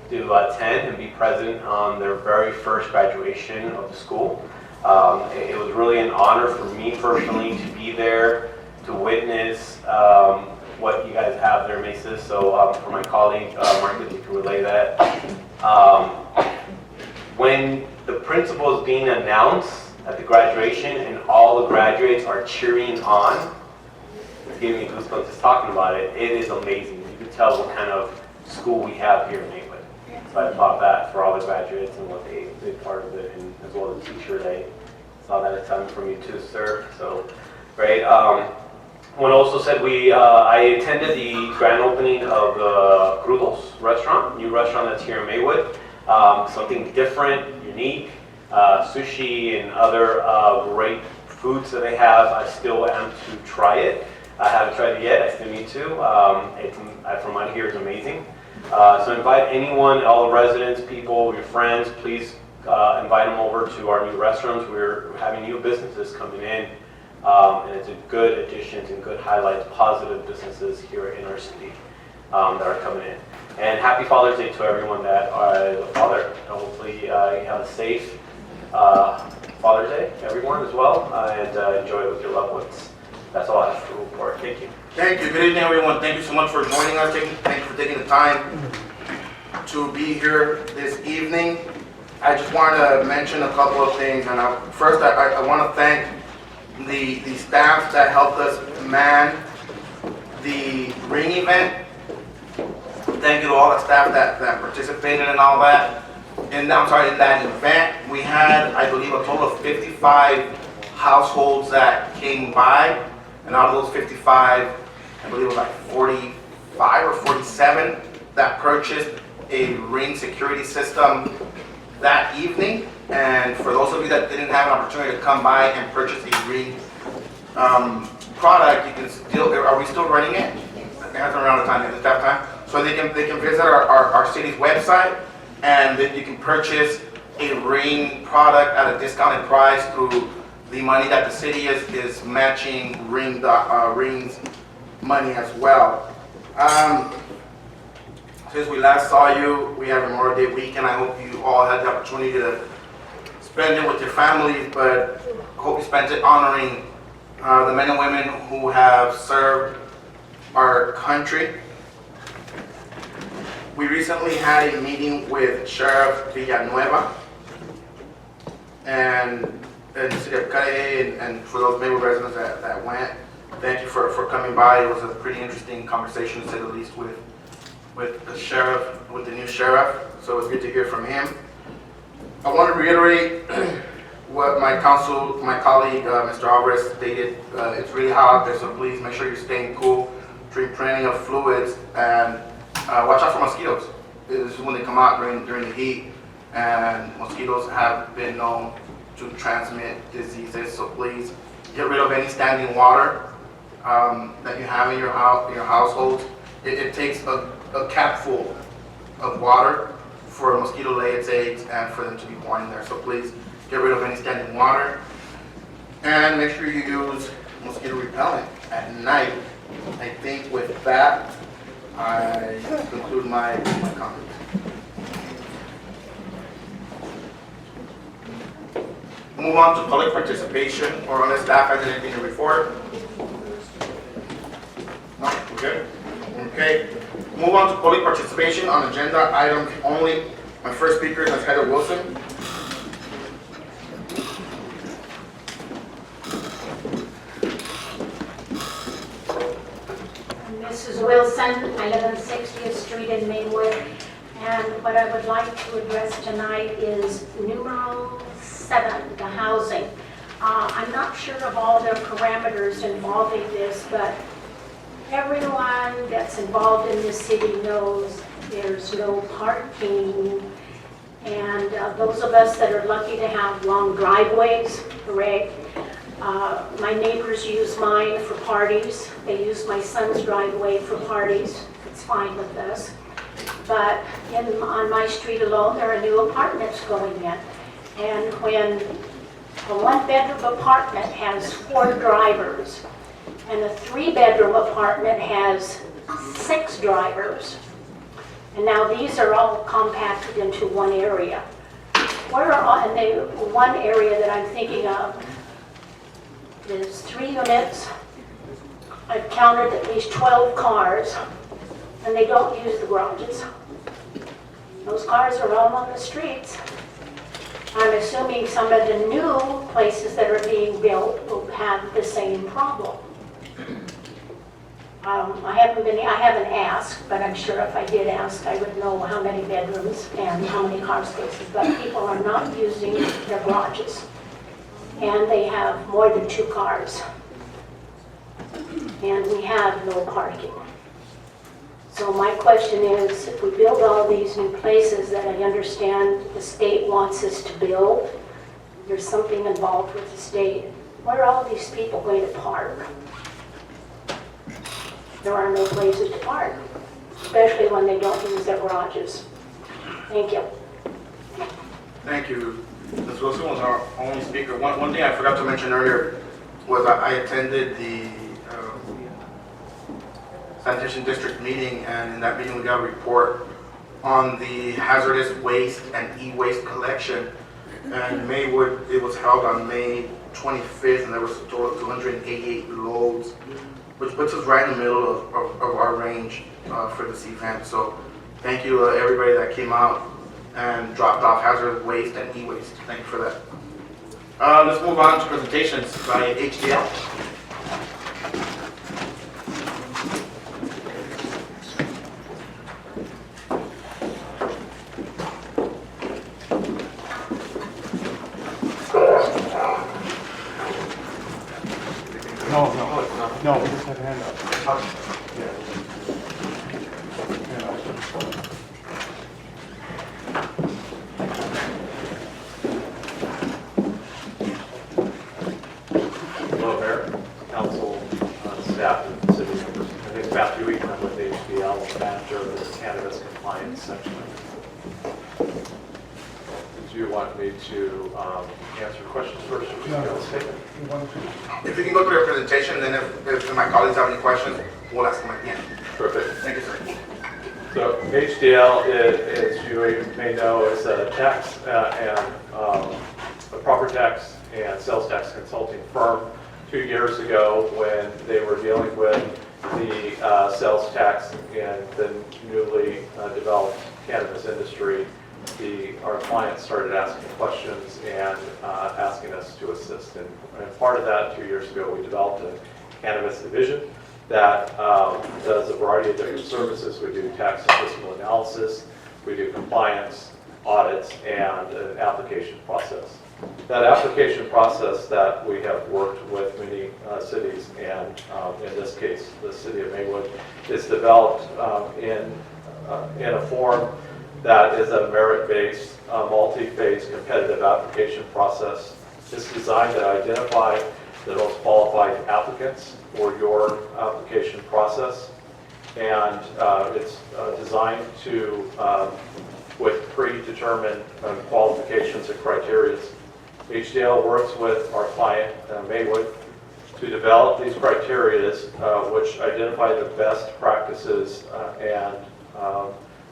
to attend and be present on their very first graduation of the school. It was really an honor for me personally to be there, to witness what you guys have there, Mesa. So for my colleague, Marcus, you can relay that. When the principal is being announced at the graduation and all the graduates are cheering on, it's giving me goosebumps just talking about it. It is amazing. You can tell what kind of school we have here in Maywood. So I applaud that for all the graduates and what they did part of it, and as well as the teacher. They saw that excitement from you too, sir. So great. One also said I attended the grand opening of the Crudos restaurant, new restaurant that's here in Maywood. Something different, unique, sushi and other great foods that they have. I still am to try it. I haven't tried it yet. I still need to. From what I hear, it's amazing. So invite anyone, all the residents, people, your friends, please invite them over to our new restaurants. We're having new businesses coming in, and it's a good addition and good highlights, positive businesses here in our city that are coming in. And happy Father's Day to everyone that is a father. And hopefully you have a safe Father's Day, everyone as well, and enjoy it with your loved ones. That's all I have to report. Thank you. Thank you. Good evening, everyone. Thank you so much for joining us. Thank you for taking the time to be here this evening. I just want to mention a couple of things. And first, I want to thank the staff that helped us man the ring event. Thank you to all the staff that participated in all that. And I'm sorry, in that event, we had, I believe, a total of 55 households that came by. And out of those 55, I believe it was like 45 or 47 that purchased a ring security system that evening. And for those of you that didn't have an opportunity to come by and purchase a ring product, you can still, are we still running it? It hasn't run out of time, it's that time. So they can visit our city's website, and then you can purchase a ring product at a discounted price through the money that the city is matching Rings money as well. Since we last saw you, we have Memorial Day weekend. I hope you all had the opportunity to spend it with your families, but I hope you spent it honoring the men and women who have served our country. We recently had a meeting with Sheriff Villanueva and the city of Cali, and for those Maywood residents that went, thank you for coming by. It was a pretty interesting conversation, to say the least, with the sheriff, with the new sheriff. So it was good to hear from him. I want to reiterate what my colleague, Mr. Alvarez stated. It's really hot out there, so please make sure you're staying cool, drink plenty of fluids, and watch out for mosquitoes. This is when they come out during the heat, and mosquitoes have been known to transmit diseases. So please get rid of any standing water that you have in your household. It takes a capful of water for a mosquito to lay its eggs and for them to be born in there. So please get rid of any standing water, and make sure you use mosquito repellent at night. I think with that, I conclude my comments. Move on to public participation, or unless staff has anything to report. No, we're good? Okay. Move on to public participation on agenda items only. My first speaker is Heather Wilson. Mrs. Wilson, I live on 60th Street in Maywood, and what I would like to address tonight is numeral 7, the housing. I'm not sure of all the parameters involving this, but everyone that's involved in this city knows there's no parking, and those of us that are lucky to have long driveways, hooray. My neighbors use mine for parties. They use my son's driveway for parties. It's fine with us. But on my street alone, there are new apartments going in. And when a one-bedroom apartment has 4 drivers, and a 3-bedroom apartment has 6 drivers, And now these are all compacted into one area. Where are all, and they, one area that I'm thinking of is 3 units. I've counted at least 12 cars, and they don't use the garages. Those cars are all on the streets. I'm assuming some of the new places that are being built will have the same problem. I haven't asked, but I'm sure if I did ask, I would know how many bedrooms and how many car spaces. But people are not using their garages, and they have more than 2 cars. And we have no parking. So my question is, if we build all these new places that I understand the state wants us to build, there's something involved with the state, where are all these people going to park? There are no places to park, especially when they don't use their garages. Thank you. Thank you. Ms. Wilson was our only speaker. One thing I forgot to mention earlier was I attended the sanitation district meeting, and in that meeting we got a report on the hazardous waste and e-waste collection. And Maywood, it was held on May 25th, and there was a total of 288 loads, which puts us right in the middle of our range for this event. So thank you everybody that came out and dropped off hazardous waste and e-waste. Thank you for that. Let's move on to presentations by HDL. No, we just have a handout. Hello, Mayor, Council, staff, and city members. I think about 2 weeks I'm with HDL, manager of the cannabis compliance section. Did you want me to answer questions first? Or No. If you can go through your presentation, and then if my colleagues have any questions, we'll ask them at the end. Perfect. Thank you, sir. So HDL, as you may know, is a tax and a property tax and sales tax consulting firm. 2 years ago, when they were dealing with the sales tax in the newly developed cannabis industry, our clients started asking questions and asking us to assist. And part of that, 2 years ago, we developed a cannabis division that does a variety of different services. We do tax and fiscal analysis, we do compliance, audits, and an application process. That application process that we have worked with many cities, and in this case, the city of Maywood, is developed in a form that is a merit-based, multi-phase competitive application process. It's designed to identify the most qualified applicants for your application process, and it's designed to, with predetermined qualifications and criteria. HDL works with our client, Maywood, to develop these criteria which identify the best practices and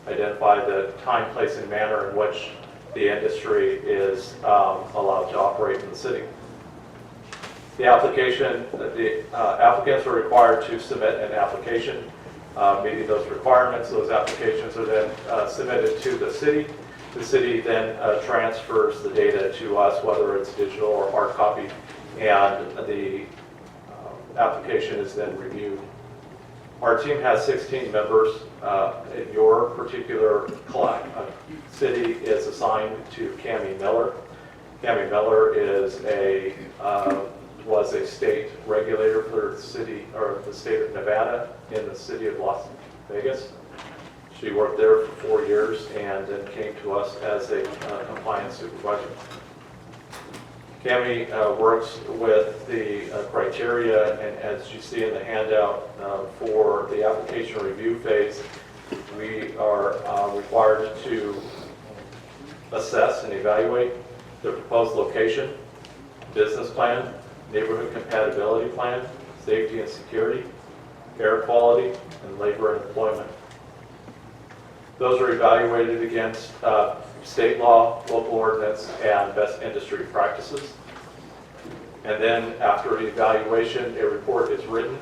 identify the time, place, and manner in which the industry is allowed to operate in the city. The applicants are required to submit an application meeting those requirements. Those applications are then submitted to the city. The city then transfers the data to us, whether it's digital or hard copy, and the application is then reviewed. Our team has 16 members. Your particular city is assigned to Cami Miller. Cami Miller was a state regulator for the state of Nevada in the city of Las Vegas. She worked there for 4 years and then came to us as a compliance supervisor. Cami works with the criteria, and as you see in the handout, for the application review phase, we are required to assess and evaluate the proposed location, business plan, neighborhood compatibility plan, safety and security, air quality, and labor and employment. Those are evaluated against state law, local ordinance, and best industry practices. And then after evaluation, a report is written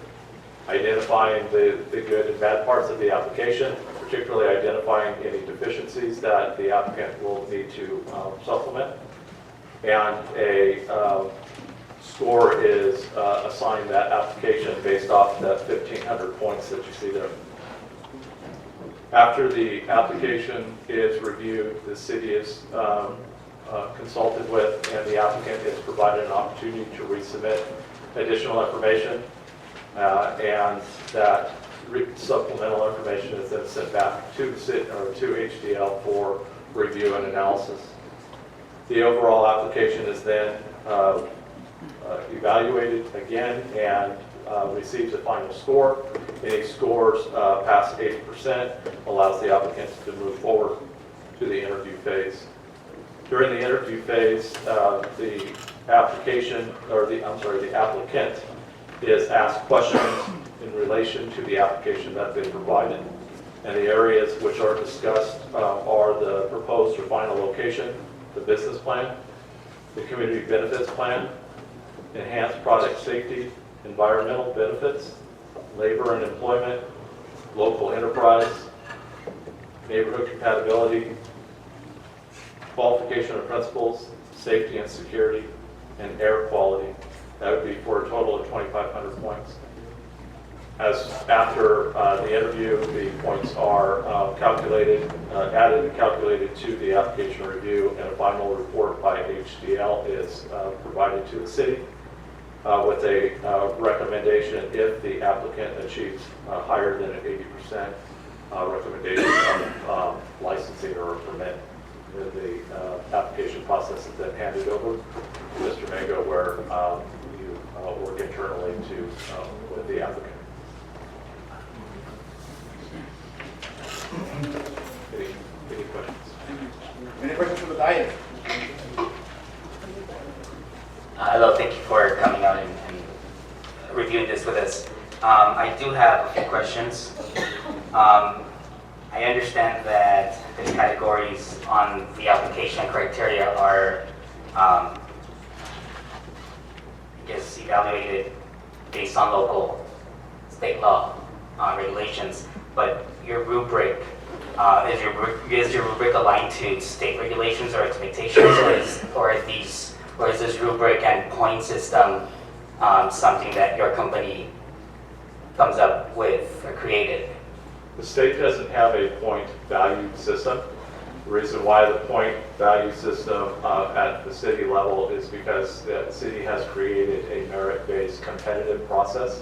identifying the good and bad parts of the application, particularly identifying any deficiencies that the applicant will need to supplement. And a score is assigned that application based off that 1,500 points that you see there. After the application is reviewed, the city is consulted with, and the applicant is provided an opportunity to resubmit additional information, and that supplemental information is then sent back to the city or to HDL for review and analysis. The overall application is then evaluated again and receives a final score. Any scores past 80% allows the applicant to move forward to the interview phase. During the interview phase, the applicant is asked questions in relation to the application that they provided. And the areas which are discussed are the proposed or final location, the business plan, the community benefits plan, enhanced product safety, environmental benefits, labor and employment, local enterprise, neighborhood compatibility, qualification of principles, safety and security, and air quality. That would be for a total of 2,500 points. As after the interview, the points are calculated, added and calculated to the application review, and a final report by HDL is provided to the city with a recommendation if the applicant achieves higher than an 80% recommendation of licensing or a permit. The application process is then handed over to Mr. Mango, where you work internally with the applicant. Any questions? Any questions from the dais? Hello, thank you for coming out and reviewing this with us. I do have a few questions. I understand that the categories on the application criteria are, I guess, evaluated based on local state law regulations, but your rubric, is your rubric aligned to state regulations or expectations, or is this rubric and point system something that your company comes up with or created? The state doesn't have a point value system. The reason why the point value system at the city level is because the city has created a merit-based competitive process.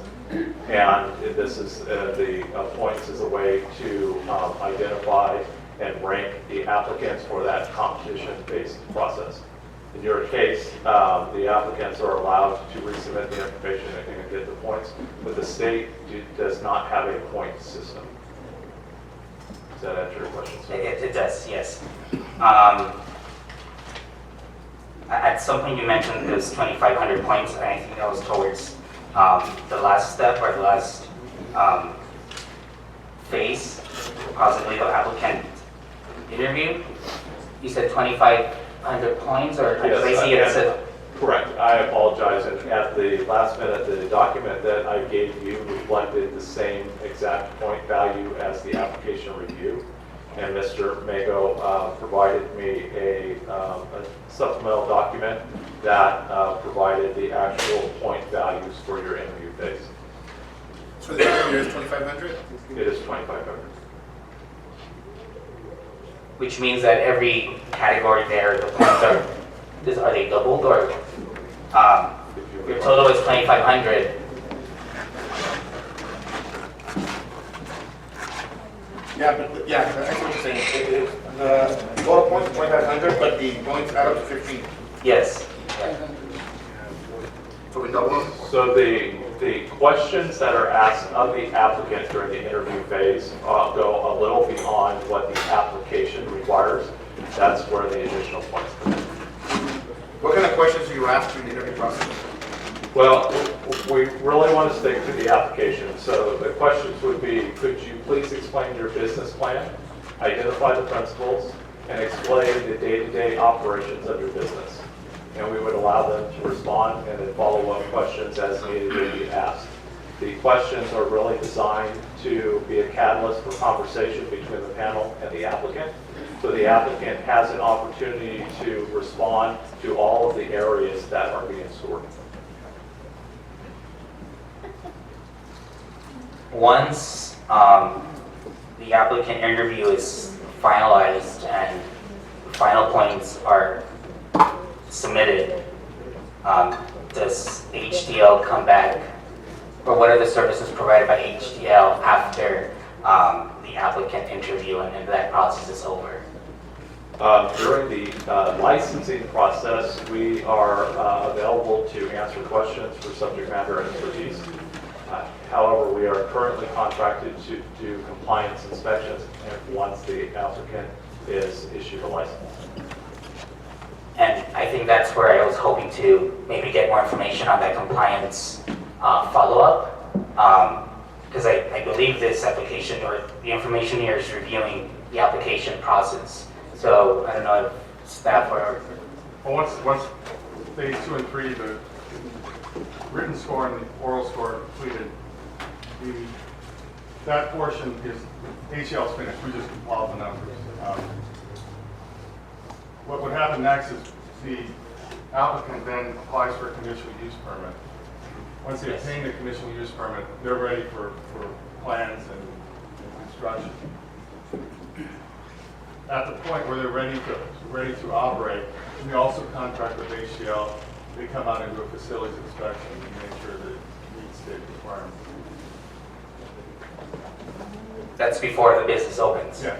And this is the points is a way to identify and rank the applicants for that competition-based process. In your case, the applicants are allowed to resubmit the information and get the points, but the state does not have a point system. Does that answer your question, sir? It does, yes. At some point you mentioned this 2,500 points, and I think that was towards the last step or the last phase, possibly the applicant interview. You said 2,500 points, or did I see it said? Correct. I apologize. And at the last minute, the document that I gave you reflected the same exact point value as the application review. And Mr. Mago provided me a supplemental document that provided the actual point values for your interview phase. So the interview is 2,500? It is 2,500. Which means that every category there, the points are they doubled, or your total is 2,500? Yeah, but that's what you're saying. The total points is 2,500, but the points add up to 15. Yes. So we double them? So the questions that are asked of the applicant during the interview phase go a little beyond what the application requires. That's where the additional points come in. What kind of questions do you ask in the interview process? Well, we really want to stick to the application. So the questions would be, could you please explain your business plan? identify the principals, and explain the day-to-day operations of your business. And we would allow them to respond and then follow-up questions as needed to be asked. The questions are really designed to be a catalyst for conversation between the panel and the applicant. So the applicant has an opportunity to respond to all of the areas that are being scored. Once the applicant interview is finalized and final points are submitted, does HDL come back, or what are the services provided by HDL after the applicant interview and that process is over? During the licensing process, we are available to answer questions for subject matter expertise. However, we are currently contracted to do compliance inspections once the applicant is issued a license. And I think that's where I was hoping to maybe get more information on that compliance follow-up. Because I believe this application or the information here is reviewing the application process. So I don't know if staff or... Well, once phase 2 and 3, the written score and the oral score are completed, that portion is, HCL's finished, we just compiled the numbers. What would happen next is the applicant then applies for a conditional use permit. Once they obtain the conditional use permit, they're ready for plans and construction. At the point where they're ready to operate, we also contract with HCL. They come out and do a facilities inspection and make sure that it meets state requirements. That's before the business opens? Yeah.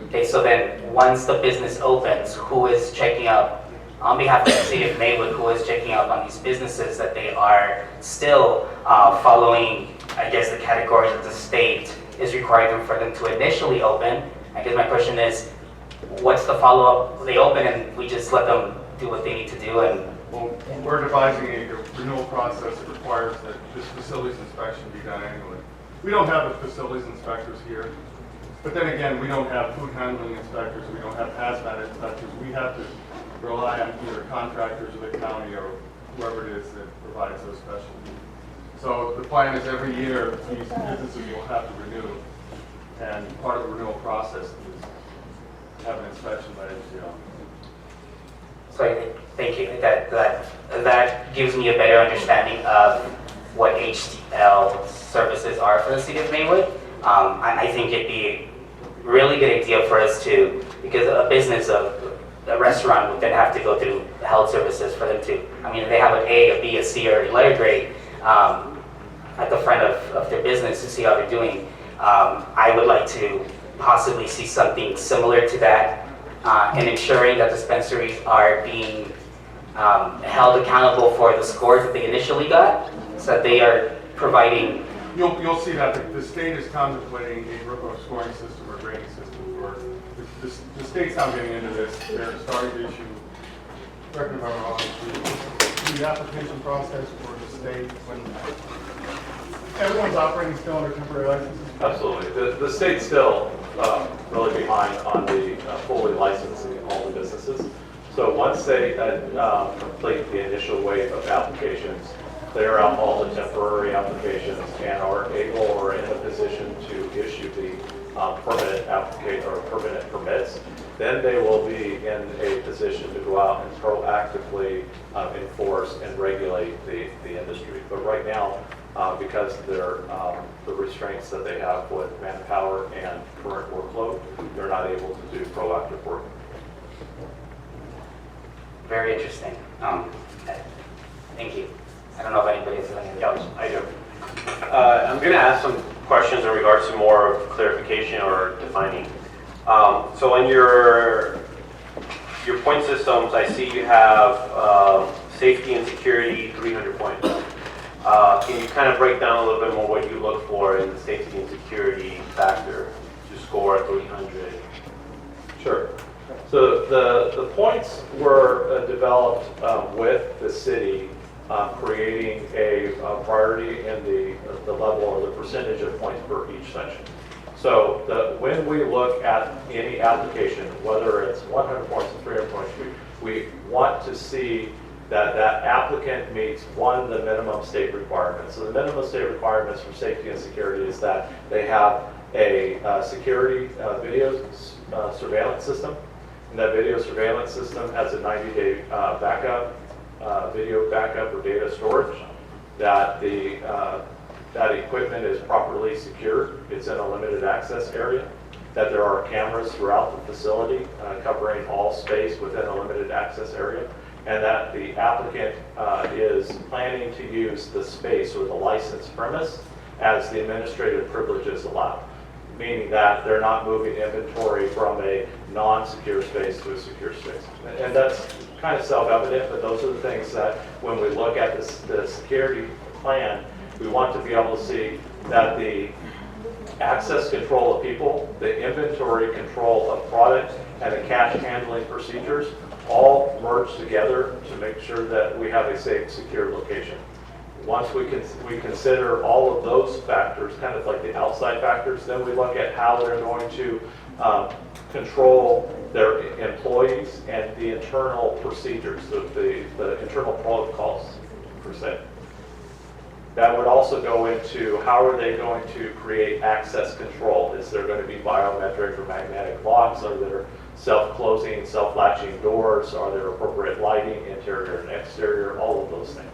Okay, so then once the business opens, who is checking up, on behalf of the city of Maywood, who is checking up on these businesses that they are still following, I guess, the categories that the state is requiring for them to initially open? I guess my question is, what's the follow-up? They open and we just let them do what they need to do and... Well, we're devising a renewal process that requires that this facilities inspection be done annually. We don't have the facilities inspectors here, but then again, we don't have food handling inspectors, we don't have hazmat inspectors. We have to rely on either contractors or the county or whoever it is that provides those specialties. So the plan is every year, these businesses will have to renew, and part of the renewal process is have an inspection by HCL. So thank you. That gives me a better understanding of what HDL services are for the city of Maywood. I think it'd be a really good idea for us to, because a business, a restaurant would then have to go through health services for them to, I mean, if they have an A, a B, a C, or a letter grade at the front of their business to see how they're doing. I would like to possibly see something similar to that and ensuring that dispensaries are being held accountable for the scores that they initially got, so that they are providing. You'll see that the state is contemplating a scoring system or grading system for, the state's now getting into this. They're starting to issue, correct me if I'm wrong, the application process for the state when everyone's operating still under temporary licenses. Absolutely. The state's still really behind on the fully licensing all the businesses. So once they complete the initial wave of applications, clear out all the temporary applications and are able or in a position to issue the permanent application or permanent permits, then they will be in a position to go out and proactively enforce and regulate the industry. But right now, because they're the restraints that they have with manpower and current workload, they're not able to do proactive work. Very interesting. Thank you. I don't know if anybody has anything else. I do. I'm going to ask some questions in regards to more clarification or defining. So in your point systems, I see you have safety and security 300 points. Can you kind of break down a little bit more what you look for in the safety and security factor to score 300? Sure. So the points were developed with the city creating a priority in the level or the percentage of points per each section. So when we look at any application, whether it's 100 points or 300 points, we want to see that that applicant meets, one, the minimum state requirements. So the minimum state requirements for safety and security is that they have a security video surveillance system. And that video surveillance system has a 90-day backup, video backup or data storage, that that equipment is properly secured, it's in a limited access area, that there are cameras throughout the facility covering all space within a limited access area, and that the applicant is planning to use the space or the licensed premise as the administrative privileges allow, meaning that they're not moving inventory from a non-secure space to a secure space. And that's kind of self-evident, but those are the things that when we look at the security plan, we want to be able to see that the access control of people, the inventory control of product, and the cash handling procedures all merge together to make sure that we have a safe, secure location. Once we consider all of those factors, kind of like the outside factors, then we look at how they're going to control their employees and the internal procedures, the internal protocols, per se. That would also go into how are they going to create access control? Is there going to be biometric or magnetic locks? Are there self-closing, self-latching doors? Are there appropriate lighting, interior and exterior? All of those things.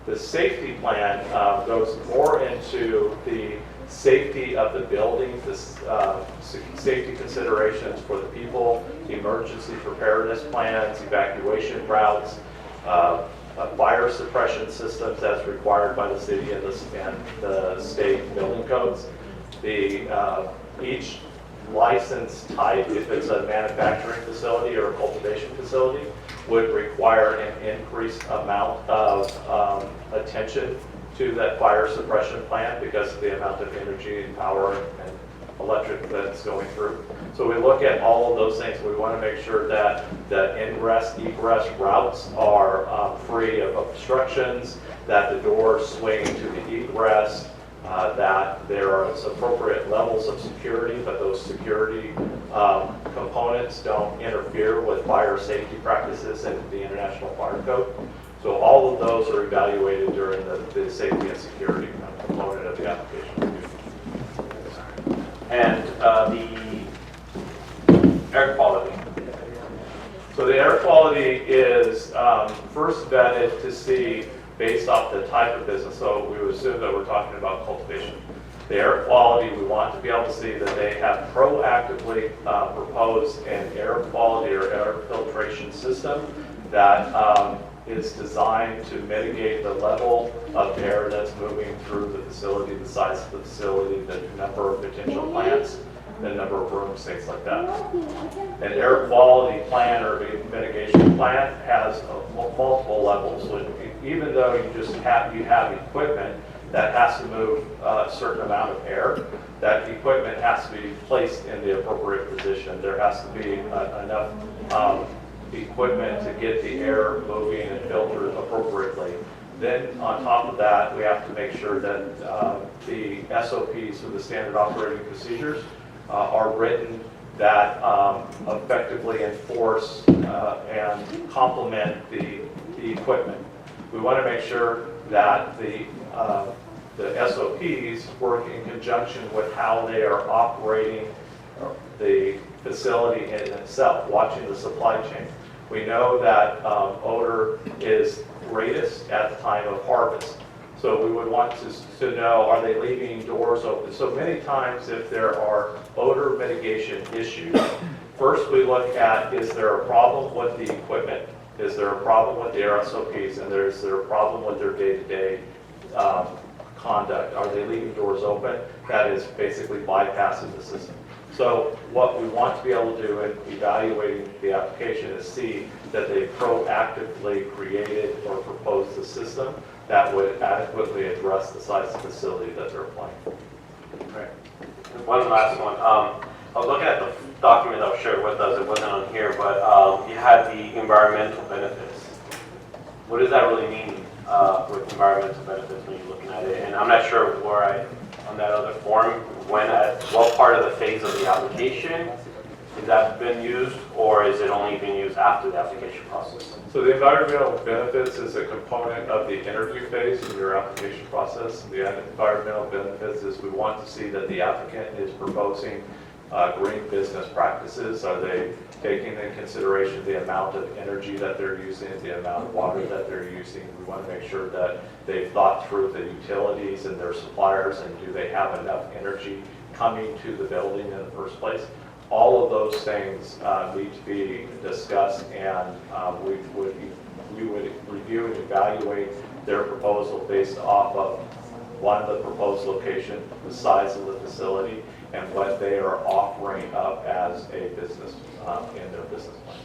The safety plan goes more into the safety of the building, the safety considerations for the people, emergency preparedness plans, evacuation routes, fire suppression systems as required by the city and the state building codes. Each license type, if it's a manufacturing facility or a cultivation facility, would require an increased amount of attention to that fire suppression plan because of the amount of energy and power and electric that's going through. So we look at all of those things. We want to make sure that the ingress, egress routes are free of obstructions, that the doors swing to the egress, that there are appropriate levels of security, but those security components don't interfere with fire safety practices and the International Fire Code. So all of those are evaluated during the safety and security component of the application. And the air quality. So the air quality is first vetted to see based off the type of business. So we would assume that we're talking about cultivation. The air quality, we want to be able to see that they have proactively proposed an air quality or air filtration system that is designed to mitigate the level of air that's moving through the facility, the size of the facility, the number of potential plants, the number of rooms, things like that. An air quality plan or mitigation plan has multiple levels. So even though you have equipment that has to move a certain amount of air, that equipment has to be placed in the appropriate position. There has to be enough equipment to get the air moving and filtered appropriately. Then on top of that, we have to make sure that the SOPs, or the standard operating procedures, are written that effectively enforce and complement the equipment. We want to make sure that the SOPs work in conjunction with how they are operating the facility in itself, watching the supply chain. We know that odor is greatest at the time of harvest. So we would want to know, are they leaving doors open? So many times if there are odor mitigation issues, first we look at, is there a problem with the equipment? Is there a problem with the SOPs? And is there a problem with their day-to-day conduct? Are they leaving doors open? That is basically bypassing the system. So what we want to be able to do in evaluating the application is see that they proactively created or proposed a system that would adequately address the size of the facility that they're applying for. Right. One last one. I was looking at the document that was shared with us. It wasn't on here, but you had the environmental benefits. What does that really mean with environmental benefits when you're looking at it? And I'm not sure where I on that other form, what part of the phase of the application has that been used, or is it only being used after the application process? So the environmental benefits is a component of the interview phase of your application process. The environmental benefits is we want to see that the applicant is proposing green business practices. Are they taking into consideration the amount of energy that they're using, the amount of water that they're using? We want to make sure that they've thought through the utilities and their suppliers, and do they have enough energy coming to the building in the first place? All of those things need to be discussed, and we would review and evaluate their proposal based off of one, the proposed location, the size of the facility, and what they are offering up as a business in their business plan.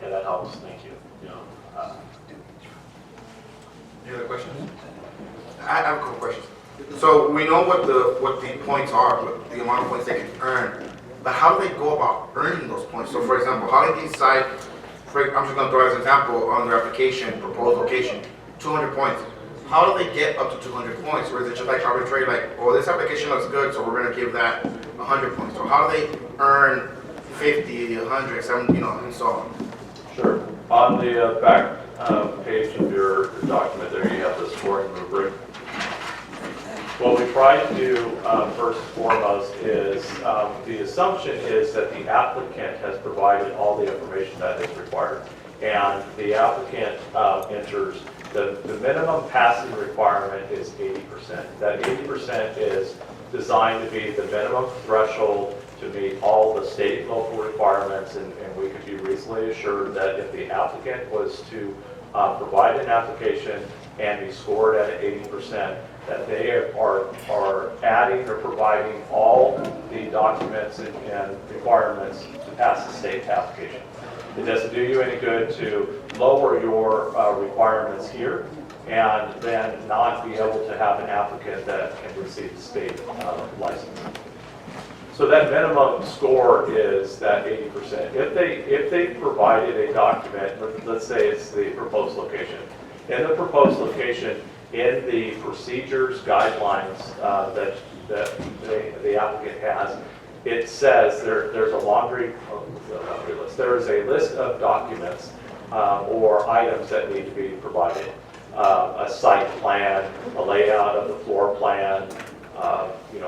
Yeah, that helps, thank you. Any other questions? I have a couple questions. So we know what the points are, what the amount of points they can earn, but how do they go about earning those points? So for example, how do they decide, I'm just gonna throw as an example, on their application, proposed location, 200 points. How do they get up to 200 points? Or is it just like arbitrary, like, oh, this application looks good, so we're gonna give that 100 points? So how do they earn 50, 100, 70, and so on? Sure. On the back page of your document there, you have the scoring rubric. What we try to do first and foremost is the assumption is that the applicant has provided all the information that is required. And the applicant enters, the minimum passing requirement is 80%. That 80% is designed to be the minimum threshold to meet all the state and local requirements, and we could be reasonably assured that if the applicant was to provide an application and be scored at 80%, that they are adding or providing all the documents and requirements to pass the state application. It doesn't do you any good to lower your requirements here and then not be able to have an applicant that can receive the state license. So that minimum score is that 80%. If they provided a document, let's say it's the proposed location. In the proposed location, in the procedures guidelines that the applicant has, it says there's a laundry list. There is a list of documents or items that need to be provided. A site plan, a layout of the floor plan,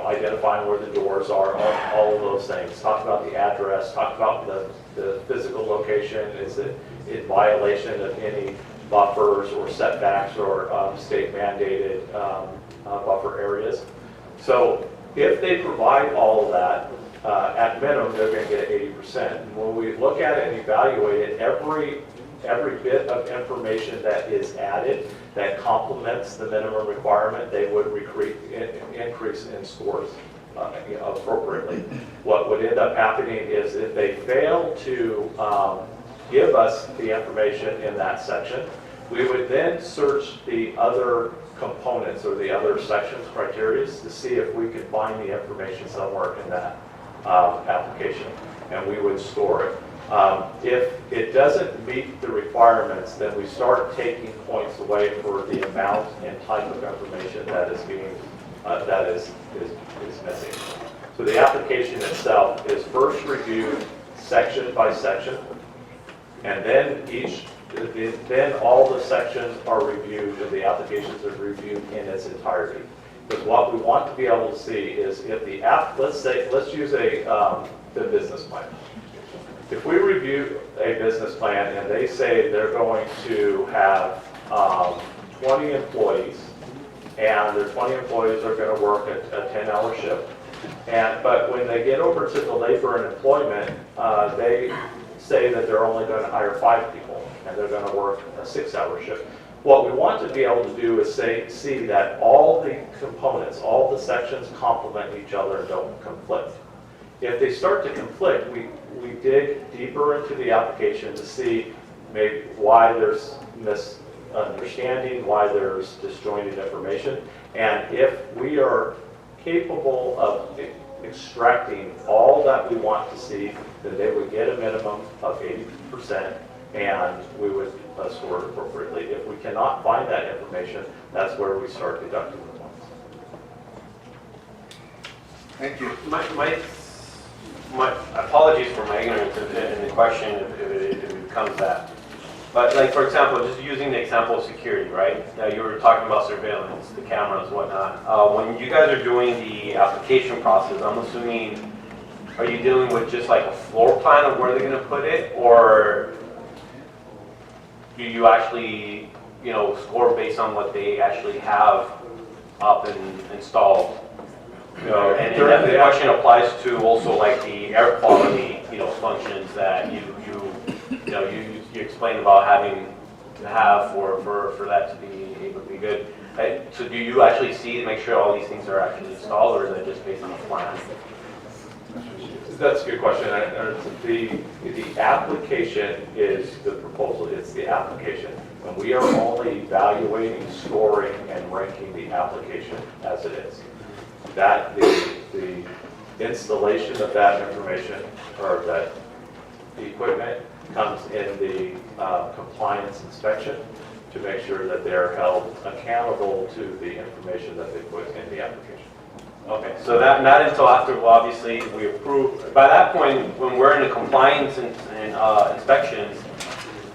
identifying where the doors are, all of those things. Talk about the address, talk about the physical location. Is it in violation of any buffers or setbacks or state mandated buffer areas? So if they provide all of that, at minimum, they're going to get 80%. And when we look at it and evaluate it, every bit of information that is added that complements the minimum requirement, they would increase in scores appropriately. What would end up happening is if they fail to give us the information in that section, we would then search the other components or the other sections, criteria, to see if we could find the information somewhere in that application, and we would score it. If it doesn't meet the requirements, then we start taking points away for the amount and type of information that is being that is missing. So the application itself is first reviewed section by section, and then then all the sections are reviewed and the applications are reviewed in its entirety. Because what we want to be able to see is if the let's use the business plan. If we review a business plan and they say they're going to have 20 employees, and their 20 employees are going to work a 10-hour shift, but when they get over to the labor and employment, they say that they're only going to hire 5 people, and they're going to work a 6-hour shift. What we want to be able to do is see that all the components, all the sections complement each other and don't conflict. If they start to conflict, we dig deeper into the application to see maybe why there's misunderstanding, why there's disjointed information, and if we are capable of extracting all that we want to see, then they would get a minimum of 80%, and we would score it appropriately. If we cannot find that information, that's where we start deducting the points. Thank you. My apologies for my ignorance in the question if it becomes that. But like, for example, just using the example of security, right? You were talking about surveillance, the cameras, whatnot. When you guys are doing the application process, I'm assuming, are you dealing with just like a floor plan of where they're gonna put it? Or do you actually, score based on what they actually have up and installed? And that the question applies to also like the air quality, functions that you explained about having to have for that to be able to be good. So do you actually make sure all these things are actually installed, or is that just based on a plan? That's a good question. The application is the proposal, it's the application. And we are only evaluating, scoring, and ranking the application as it is. That the installation of that information, or that the equipment, comes in the compliance inspection to make sure that they're held accountable to the information that they put in the application. Okay, so that not until after, well, obviously, we approve. By that point, when we're in the compliance and inspections,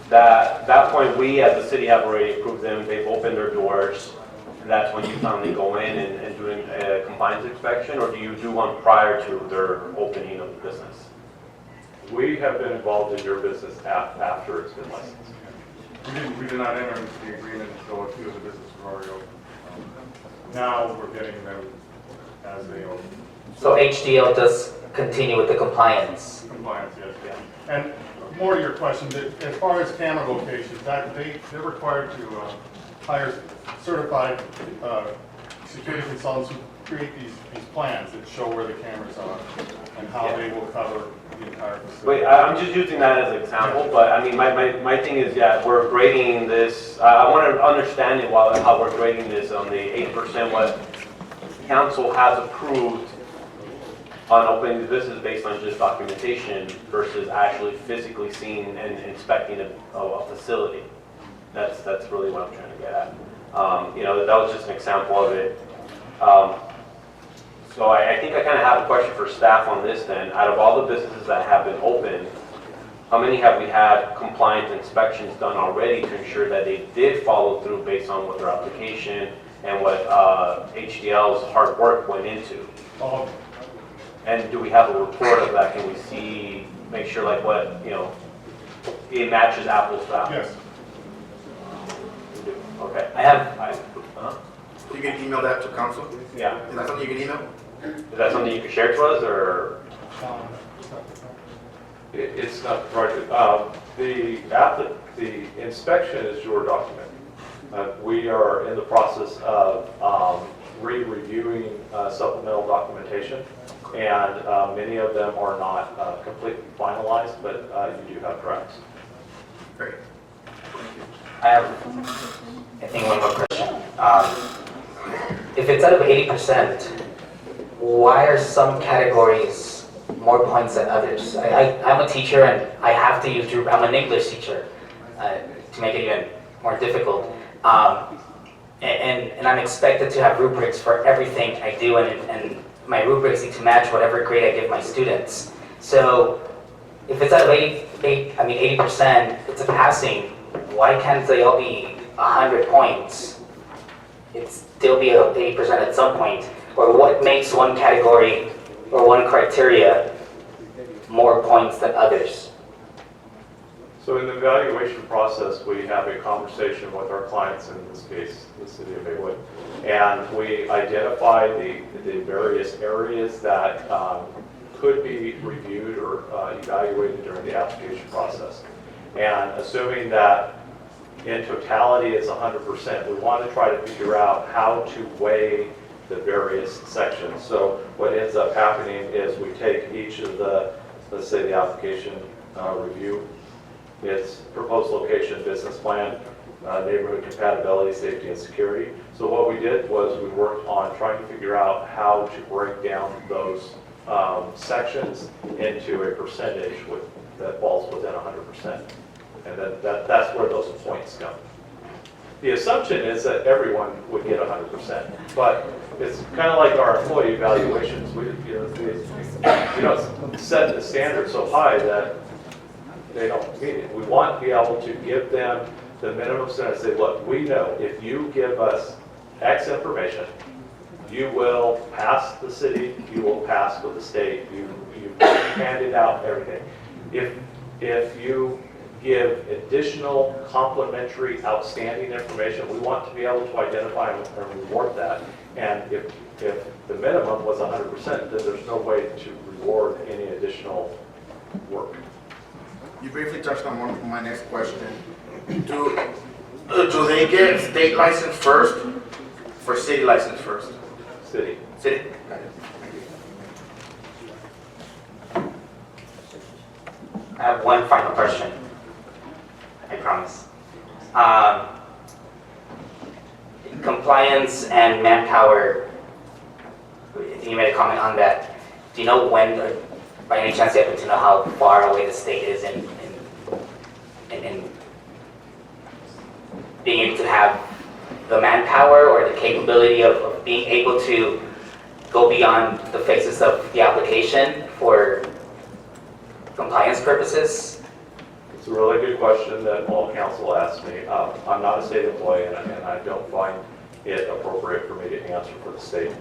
that point, we as a city have already approved them. They've opened their doors, and that's when you finally go in and doing a compliance inspection, or do you do one prior to their opening of the business? We have been involved in your business after it's been licensed. We did not enter into the agreement until a few of the businesses were already open. Now we're getting them as they open. So HDL does continue with the compliance. Compliance, yes. And more to your question, as far as camera locations, they're required to hire certified security consultants who create these plans that show where the cameras are and how they will cover the entire facility. Wait, I'm just using that as an example, but I mean, my thing is, yeah, we're grading this, I want to understand it how we're grading this on the 8% what council has approved on opening the business based on just documentation versus actually physically seeing and inspecting a facility. That's really what I'm trying to get at. That was just an example of it. So I think I kind of have a question for staff on this then. Out of all the businesses that have been open, how many have we had compliance inspections done already to ensure that they did follow through based on what their application and what HDL's hard work went into? And do we have a report of that? Can we see, make sure like what, it matches apples to apples? Yes. We do. Okay. You can email that to council? Yeah. Is that something you can email? Is that something you can share to us, or? It's not project. The inspection is your document. We are in the process of re-reviewing supplemental documentation, and many of them are not completely finalized, but you do have drafts. Great. I have, I think, one more question. If it's out of 80%, why are some categories more points than others? I'm a teacher and I have to use, I'm an English teacher to make it even more difficult. And I'm expected to have rubrics for everything I do, and my rubrics need to match whatever grade I give my students. So if it's out of 80%, it's a passing, why can't they all be 100 points? It'd still be 80% at some point. Or what makes one category or one criteria more points than others? So in the evaluation process, we have a conversation with our clients, in this case, the city of Maywood, and we identify the various areas that could be reviewed or evaluated during the application process. And assuming that in totality it's 100%, we want to try to figure out how to weigh the various sections. So what ends up happening is we take each of the, let's say the application review, its proposed location, business plan, neighborhood compatibility, safety and security. So what we did was we worked on trying to figure out how to break down those sections into a percentage that falls within 100%. And then that's where those points come. The assumption is that everyone would get 100%, but it's kind of like our employee evaluations. We don't set the standard so high that they don't meet it. We want to be able to give them the minimum standard. Say, look, we know if you give us X information, you will pass the city, you will pass with the state, you handed out everything. If you give additional complementary outstanding information, we want to be able to identify and reward that. And if the minimum was 100%, then there's no way to reward any additional work. You briefly touched on one of my next question. Do they get state license first or city license first? City. City? Got it. Thank you. I have one final question. I promise. Compliance and manpower, you made a comment on that. Do you know when, by any chance you happen to know how far away the state is in being able to have the manpower or the capability of being able to go beyond the phases of the application for compliance purposes? It's a really good question that all council asked me. I'm not a state employee and I don't find it appropriate for me to answer for the state.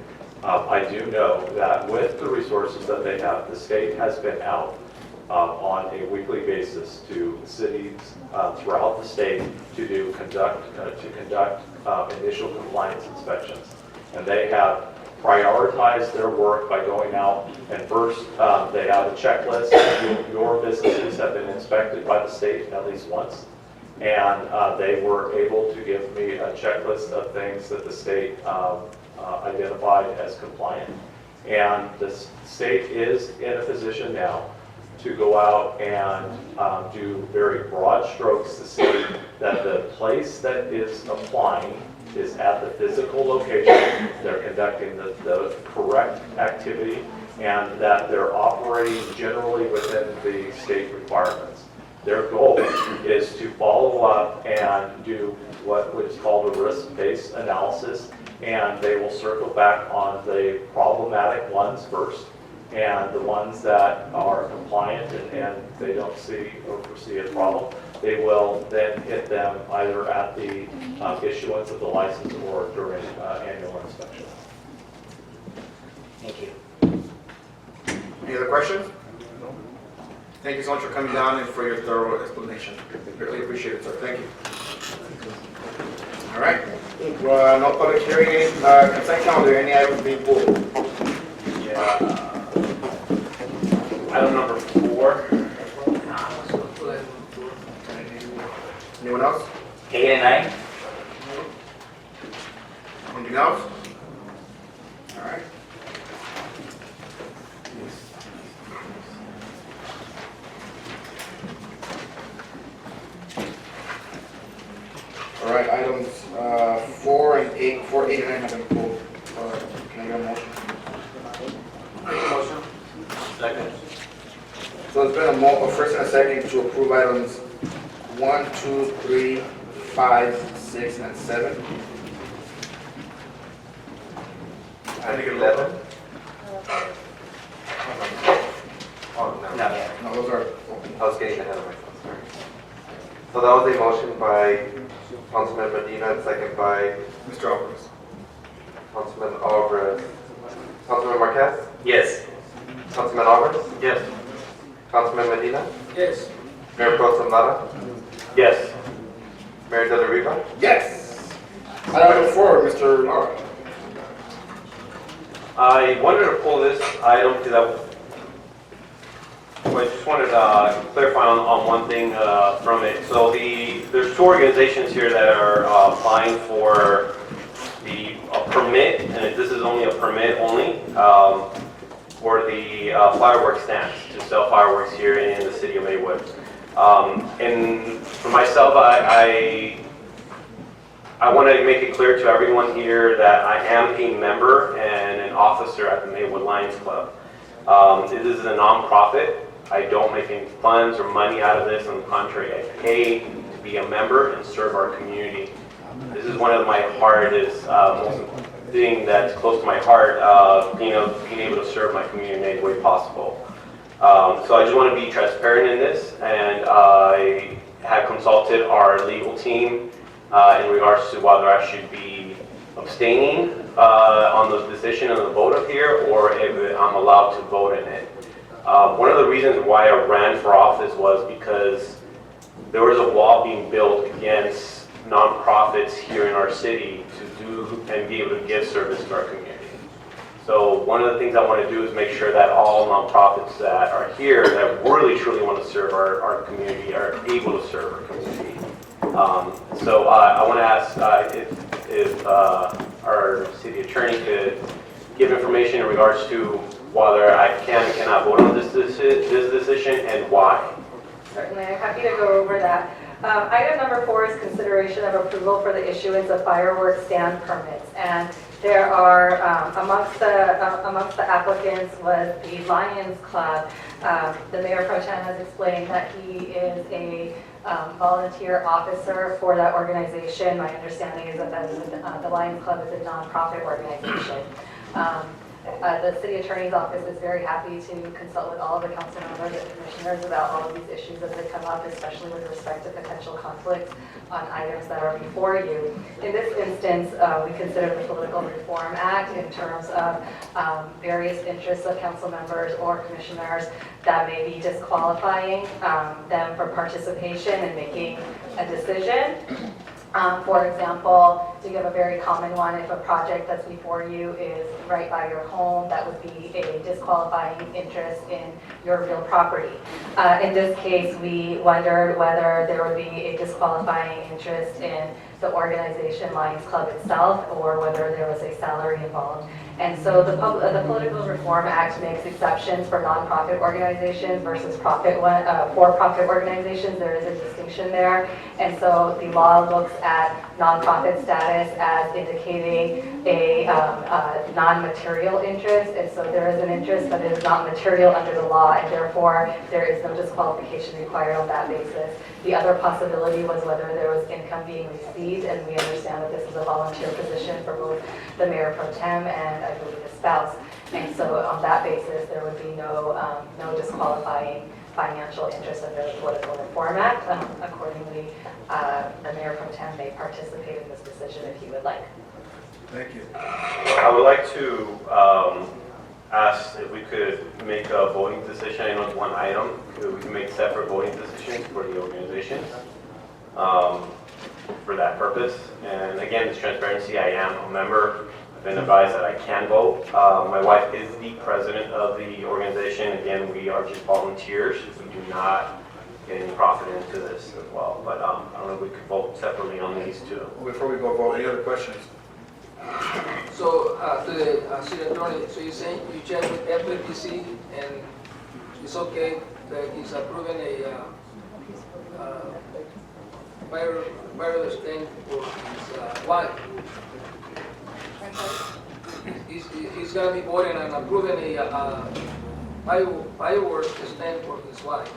I do know that with the resources that they have, the state has been out on a weekly basis to cities throughout the state to conduct initial compliance inspections. And they have prioritized their work by going out and first they have a checklist. Your businesses have been inspected by the state at least once. And they were able to give me a checklist of things that the state identified as compliant. And the state is in a position now to go out and do very broad strokes to see that the place that is applying is at the physical location, they're conducting the correct activity, and that they're operating generally within the state requirements. Their goal is to follow up and do what is called a risk-based analysis, and they will circle back on the problematic ones first, and the ones that are compliant and they don't see or foresee a problem, they will then hit them either at the issuance of the license or during annual inspection. Thank you. Any other questions? Thank you so much for coming down and for your thorough explanation. Really appreciate it, sir. Thank you. All right. No public hearing. Consent calendar. Any items being pulled? Yeah. Item number 4. Anyone else? 8 and 9? Anything else? All right. All right, items 4 and 8, 4, 8, and 9 have been pulled. Can I get a motion? Motion. Second. So there's been a first and a second to approve items 1, 2, 3, 5, 6, and 7. I think 11. Oh, no. No, yeah. No, those are, I was getting ahead of myself, sorry. So that was a motion by Councilman Medina and second by Mr. Alvarez. Councilman Alvarez. Councilman Marquez? Yes. Councilman Alvarez? Yes. Councilman Medina? Yes. Mayor Pro Tem Lara? Yes. Mayor De La Riva? Yes. Item 4, Mr. Lara. I wanted to pull this item because I just wanted to clarify on one thing from it. So there's 2 organizations here that are applying for a permit, and this is only a permit only, for the fireworks stands to sell fireworks here in the city of Maywood. And for myself, I want to make it clear to everyone here that I am a member and an officer at the Maywood Lions Club. This is a nonprofit I don't make any funds or money out of this. On the contrary, I pay to be a member and serve our community. This is one of my hardest, most thing that's close to my heart, being able to serve my community in any way possible. So I just want to be transparent in this, and I have consulted our legal team in regards to whether I should be abstaining on the decision and the vote up here, or if I'm allowed to vote in it. One of the reasons why I ran for office was because there was a wall being built against nonprofits here in our city to do and be able to give service to our community. So one of the things I want to do is make sure that all nonprofits that are here that really truly want to serve our community are able to serve our community. So I want to ask if our city attorney could give information in regards to whether I can and cannot vote on this decision and why. Certainly, I'm happy to go over that. Item number 4 is consideration of approval for the issuance of fireworks stand permits. And there are, amongst the applicants was the Lions Club. The Mayor Pro Tem has explained that he is a volunteer officer for that organization. My understanding is that the Lions Club is a nonprofit organization. The city attorney's office is very happy to consult with all of the council members and commissioners about all of these issues as they come up, especially with respect to potential conflicts on items that are before you. In this instance, we consider the Political Reform Act in terms of various interests of council members or commissioners that may be disqualifying them for participation in making a decision. For example, to give a very common one, if a project that's before you is right by your home, that would be a disqualifying interest in your real property. In this case, we wondered whether there would be a disqualifying interest in the organization Lions Club itself, or whether there was a salary involved. And so the Political Reform Act makes exceptions for nonprofit organizations versus for-profit organizations. There is a distinction there. And so the law looks at nonprofit status as indicating a non-material interest. And so there is an interest, but it is not material under the law, and therefore there is no disqualification required on that basis. The other possibility was whether there was income being received, and we understand that this is a volunteer position for both the Mayor Pro Tem and I believe the spouse. And so on that basis, there would be no disqualifying financial interest under the Political Reform Act. Accordingly, the Mayor Pro Tem may participate in this decision if he would like. Thank you. I would like to ask if we could make a voting decision. I know it's one item. We can make separate voting decisions for the organizations for that purpose. And again, this transparency, I am a member. I've been advised that I can vote. My wife is the president of the organization. Again, we are just volunteers. We do not get any profit into this as well. But I don't know if we could vote separately on these two. Before we go vote, any other questions? So, to the city attorney, so you're saying you checked with FPPC and it's okay that he's approving a wireless thing for his wife? He's gonna be voting and approving a fireworks stand for his wife.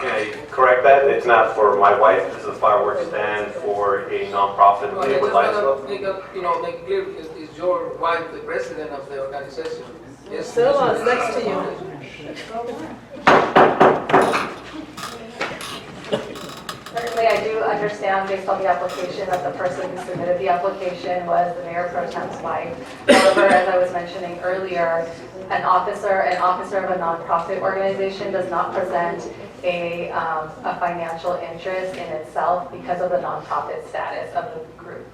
Yeah, you correct that. It's not for my wife. This is a fireworks stand for a nonprofit. No, I just wanna make it clear, because is your wife the president of the organization? Yes. Silva's next to you. Certainly, I do understand based on the application that the person who submitted the application was the Mayor Pro Tem's wife. However, as I was mentioning earlier, an officer of a nonprofit organization does not present a financial interest in itself because of the nonprofit status of the group.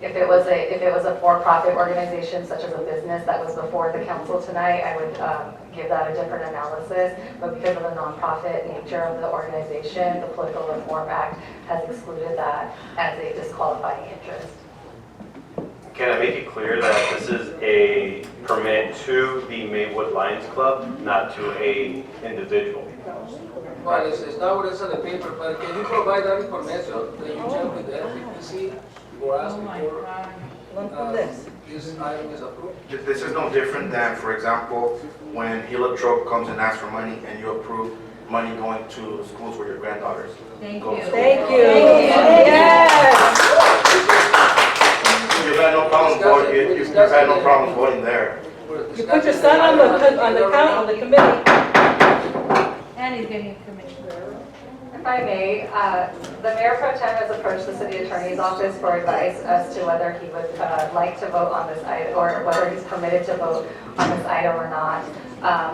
If it was a for-profit organization such as a business that was before the council tonight, I would give that a different analysis. But because of the nonprofit nature of the organization, the Political Reform Act has excluded that as a disqualifying interest. Can I make it clear that this is a permit to the Maywood Lions Club, not to a individual? Well, it's not what it's on the paper, but can you provide that information that you checked with the FPPC or ask before this item is approved? This is no different than, for example, when Hilo Truck comes and asks for money and you approve money going to schools where your granddaughters go to school. Thank you. Yes. You've had no problems voting, you've had no problems voting there. You put your son on the committee. And he's getting a commission. If I may, the Mayor Pro Tem has approached the City Attorney's Office for advice as to whether he would like to vote on this item, or whether he's permitted to vote on this item or not.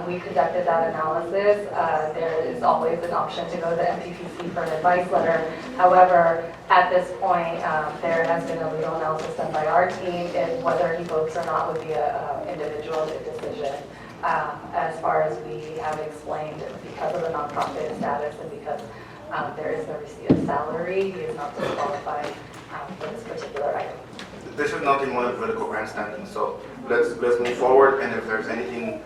We conducted that analysis. There is always an option to go to the MPPC for an advice letter. However, at this point, there has been a legal analysis done by our team, and whether he votes or not would be an individual decision. As far as we have explained, because of the nonprofit status and because there is no receipt of salary, he is not disqualified for this particular item. This is nothing more than political grandstanding, so let's move forward, and if there's any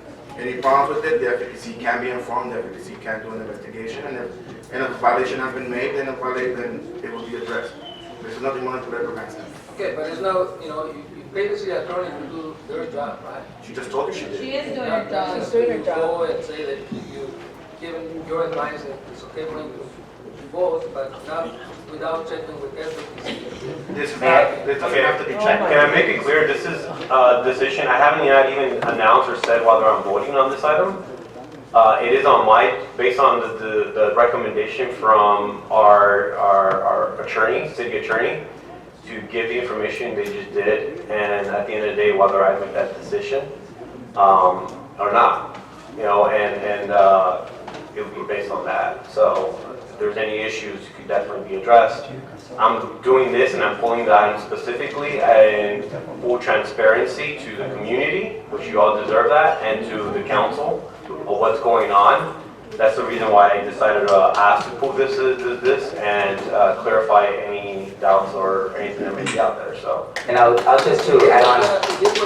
problems with it, the FEPC can be informed, the FEPC can do an investigation, and if a violation has been made, then it will be addressed. This is nothing more than political grandstanding. Okay, but it's no, you pay the city attorney to do their job, right? She just told you she did. She is doing her Not job. just doing her to job. Go and say that you given your advice that it's okay for him to vote, but not without checking with FEPC. This doesn't have to be checked. Can I make it clear, this is a decision, I haven't yet even announced or said whether I'm voting on this item. It is on based on the recommendation from our attorney, city attorney, to give the information they just did, and at the end of the day, whether I make that decision or not, and it would be based on that. So if there's any issues, it could definitely be addressed. I'm doing this and I'm pulling the item specifically in full transparency to the community, which you all deserve that, and to the council of what's going on. That's the reason why I decided to ask to pull this and clarify any doubts or anything that may be out there. So. And I'll just to add on. This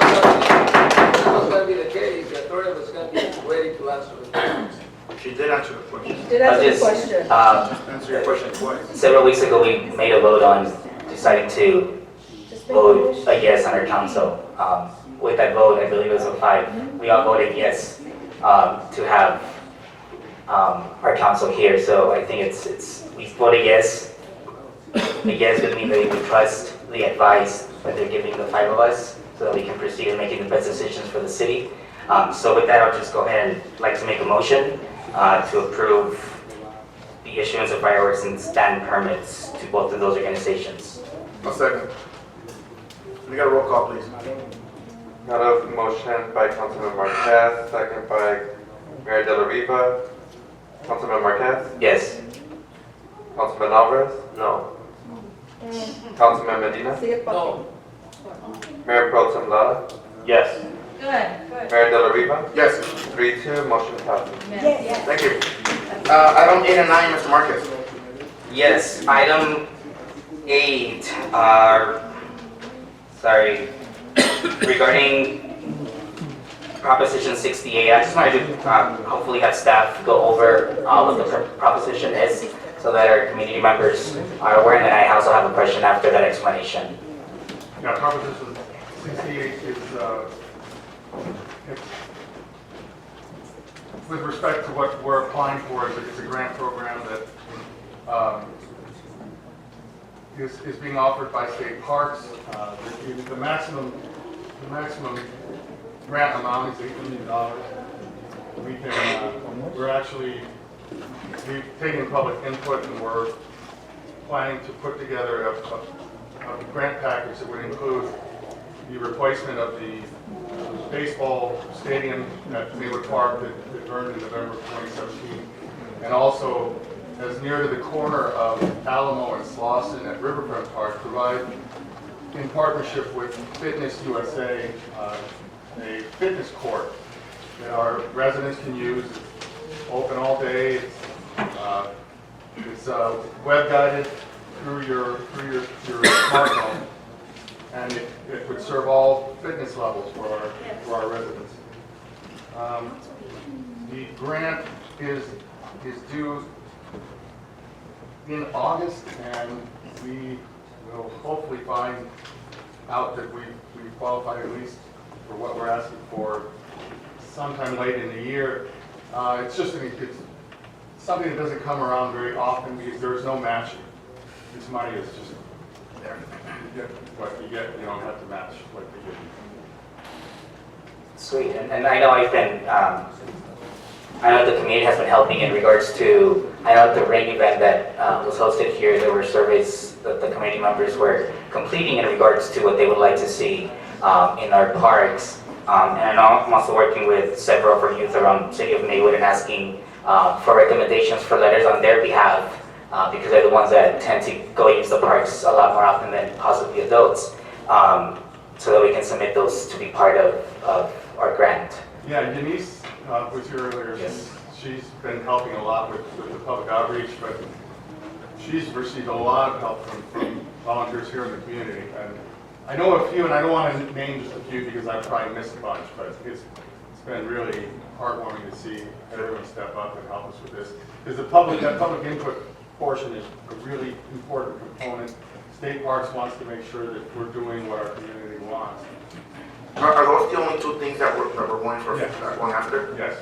was going to be the case, the attorney was going to be ready to answer the questions. She did answer the question. Did answer the question. Answer your question twice. Several weeks ago, we made a vote on deciding to vote a yes on our council. With that vote, I believe it was a 5. We all voted yes to have our council here. So I think we voted yes. A yes would mean that we would trust the advice that they're giving the 5 of us, so that we can proceed in making the best decisions for the city. So with that, I'll just go ahead and like to make a motion to approve the issuance of fireworks and stand permits to both of those organizations. A second. We got a roll call, please. Got a motion by Councilman Marquez, second by Mayor De La Riva. Councilman Marquez? Yes. Councilman Alvarez? No. Councilman Medina? No. Mayor Pro Tem Lara? Yes. Good. Mayor De La Riva? Yes. 3-2, motion passes. Yes. Thank you. Item 8 and 9, Mr. Marquez. Yes, item 8, regarding Proposition 68, I just wanted to hopefully have staff go over what the proposition is so that our community members are aware, and then I also have a question after that explanation. Yeah, Proposition 68 is, with respect to what we're applying for, it's a grant program that is being offered by state parks. The maximum grant amount is $8 million. We've taken public input, and we're planning to put together a grant package that would include the replacement of the baseball stadium at Maywood Park that burned in November of 2017, and also as near to the corner of Alamo and Slauson at Riverfront Park, provide, in partnership with Fitness USA, a fitness court that our residents can use. It's open all day. It's web guided through your smartphone, and it would serve all fitness levels for our residents. The grant is due in August, and we will hopefully find out that we qualify at least for what we're asking for sometime late in the year. It's something that doesn't come around very often because there's no matching. This money is just there. You get what you get, you don't have to match what they give you. Sweet, and I know I've been, I know the community has been helping in regards to, I know at the ring event that was hosted here, there were surveys that the community members were completing in regards to what they would like to see in our parks. And I know I'm also working with several of our youth around the city of Maywood and asking for recommendations for letters on their behalf because they're the ones that tend to go use the parks a lot more often than possibly adults, so that we can submit those to be part of our grant. Yeah, Denise was here earlier. Yes. She's been helping a lot with the public outreach, but she's received a lot of help from volunteers here in the community. And I know a few, and I don't want to name just a few because I probably missed a bunch, but it's been really heartwarming to see everyone step up and help us with this. Because that public input portion is a really important component. State Parks wants to make sure that we're doing what our community wants. Are those the only two things that we're going for, Yes. going after? Yes.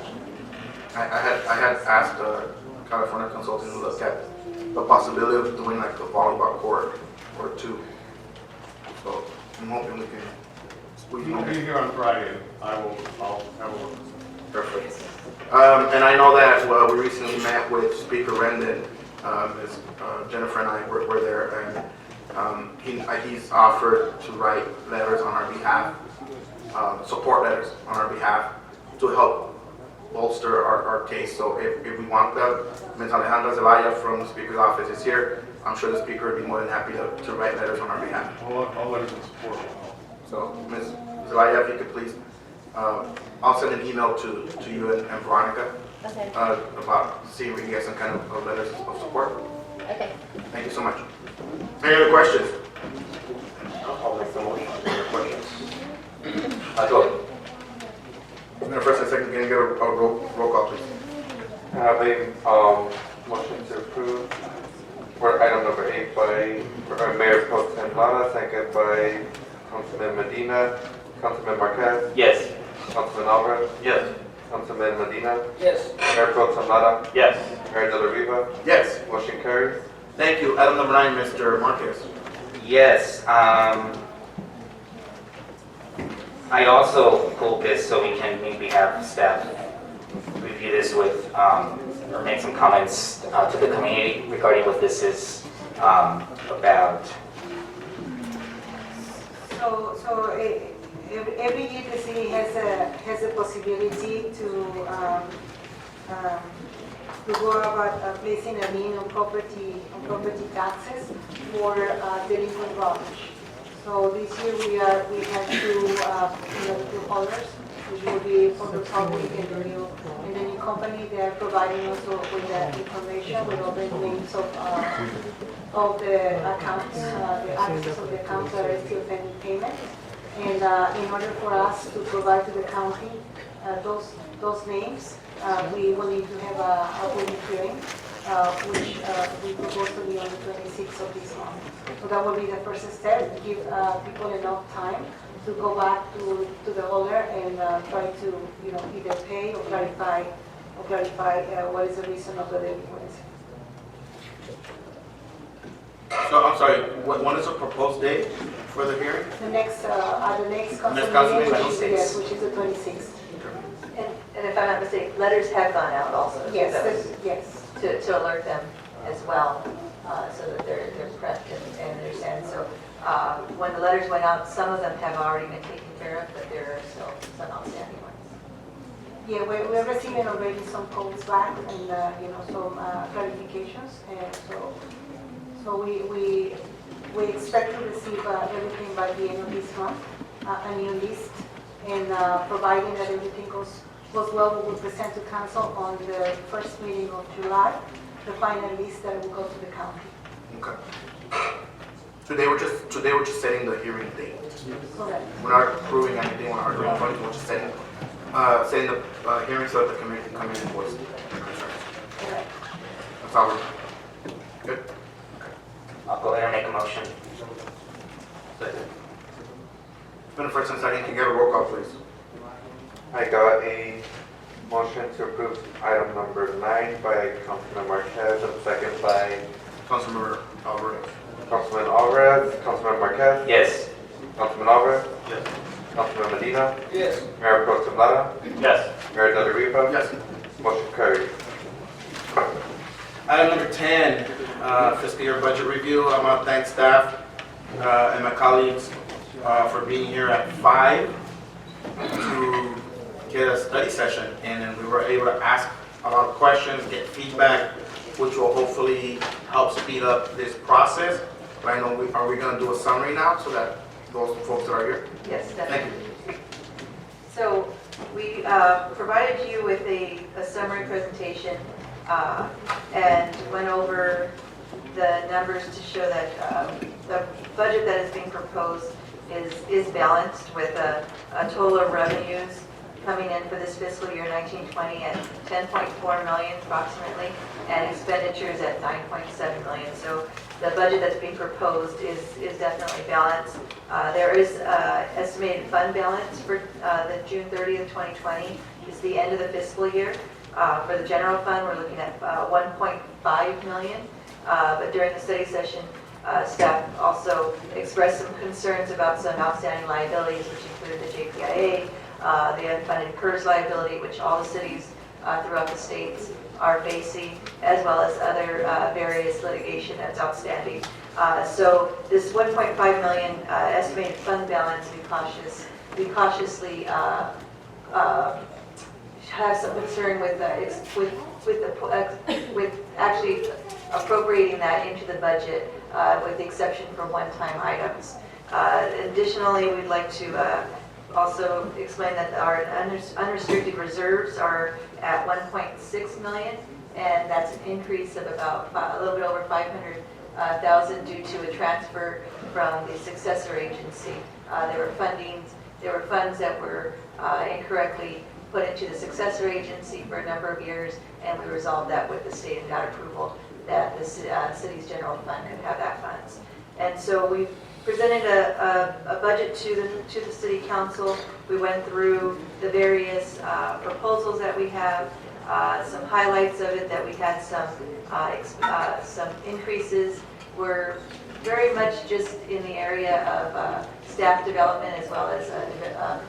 I had asked California Consulting to look at the possibility of doing like a volleyball court or two. So I'm hoping we can squeeze We'll in be there. here on Friday, and I'll have a look. Perfect. And I know that we recently met with Speaker Rendon. Ms. Jennifer and I were there, and he's offered to write letters on our behalf, support letters on our behalf to help bolster our case. So if we want that, Ms. Alejandra Zelaya from the Speaker's office is here. I'm sure the Speaker would be more than happy to write letters on our behalf. All letters in support. So, Ms. Zelaya, if you could please, I'll send an email to you and Veronica Okay. about seeing if we can get some kind of letters of support. Okay. Thank you so much. Any other questions? I'll make some motion. Any questions? Go. I'm gonna first and second, can I get a roll call, please? I have a motion to approve for item number 8 by Mayor Pro Tem Lara, second by Councilman Medina, Councilman Marquez, Yes. Councilman Alvarez, Yes. Councilman Medina, Yes. Mayor Pro Tem Lara, Yes. Mayor De La Riva, Yes. motion carries. Thank you. Item number 9, Mr. Marquez. Yes, I also pulled this so we can maybe have staff review this with, or make some comments to the community regarding what this is about. Every year the city has a possibility to go about placing a lien on property taxes for delinquent rubbish. So this year we have two holders, which will be for the public and the new company. They are providing us with the information with all the names of the accounts, the access of the accounts that are still pending payment. And in order for us to provide to the county those names, we will need to have a public hearing, which we propose to be on the 26th of this month. So that will be the first step, give people enough time to go back to the holder and try to, either pay or clarify what is the reason of the delinquency. So, I'm sorry, when is the proposed date for the hearing? The next council council meeting, meeting, which is the 26th. And if I'm not mistaken, letters have gone out also. to Yes, those, yes. To alert them as well, so that they're prepped and understand. So when the letters went out, some of them have already been taken care of, but there are still some outstanding ones. Yeah, we're receiving already some calls back and, some clarifications. And so we expect to receive everything by the end of this month, a new list. And providing that everything goes well, we will present to council on the first meeting of July, the final list that will go to the county. Okay. Today we're just setting the hearing date. Correct. We're not approving anything, we're not arguing points, we're just setting the hearing so that the community can come in and voice their concerns. Correct. That's all we're, good? I'll go ahead and make a motion. It's been a first and second, can you get a roll call, please? I got a motion to approve item number number 9 by Councilman Marquez and second by Councilmember Alvarez. Councilman Alvarez. Councilman Marquez. Yes. Councilman Alvarez. Yes. Councilman Medina. Yes. Mayor Pro Tem Lara. Yes. Mayor Del Ripa. Yes. Motion carries. Item number 10, fiscal year budget review. I want to thank staff and my colleagues for being here at 5 to get a study session in, and we were able to ask a lot of questions, get feedback, which will hopefully help speed up this process. But I know are we going to do a summary now so that those folks that are here? Yes, Thank definitely. you. So we provided you with a summary presentation and went over the numbers to show that the budget that is being proposed is balanced with a total of revenues coming in for this fiscal year 1920 at 10.4 million approximately, and expenditures at 9.7 million. So the budget that's being proposed is definitely balanced. There is estimated fund balance for the June 30th, 2020 is the end of the fiscal year. For the general fund, we're looking at 1.5 million. But during the study session, staff also expressed some concerns about some outstanding liabilities, which included the JPIA, the unfunded PERS liability, which all the cities throughout the states are facing, as well as other various litigation that's outstanding. So this 1.5 million estimated fund balance, we cautiously have some concern with actually appropriating that into the budget, with the exception for one-time items. Additionally, we'd like to also explain that our unrestricted reserves are at 1.6 million, and that's an increase of about a little bit over 500,000 due to a transfer from the successor agency. There were funds that were incorrectly put into the successor agency for a number of years, and we resolved that with the state and got approval that the city's general fund could have that funds. And so we presented a budget to the city council. We went through the various proposals that we have, some highlights of it that we had some increases. We're very much just in the area of staff development as well as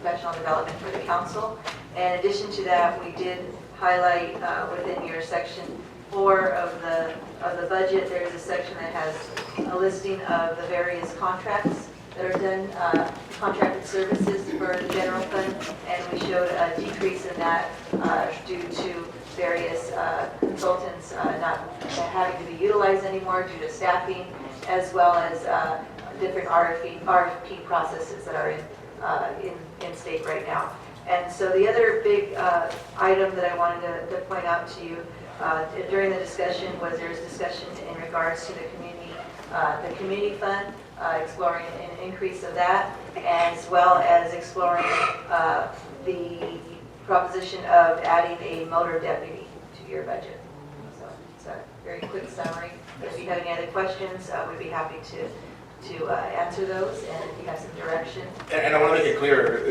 professional development for the council. In addition to that, we did highlight within your section 4 of the budget, there's a section that has a listing of the various contracts that are done, contracted services for the general fund, and we showed a decrease in that due to various consultants not having to be utilized anymore due to staffing, as well as different RFP processes that are in state right now. And so the other big item that I wanted to point out to you during the discussion was there was discussion in regards to the community fund, exploring an increase of that, as well as exploring the proposition of adding a motor deputy to your budget. So it's a very quick summary. If you have any other questions, we'd be happy to answer those, and if you have some direction. And I want to make it clear,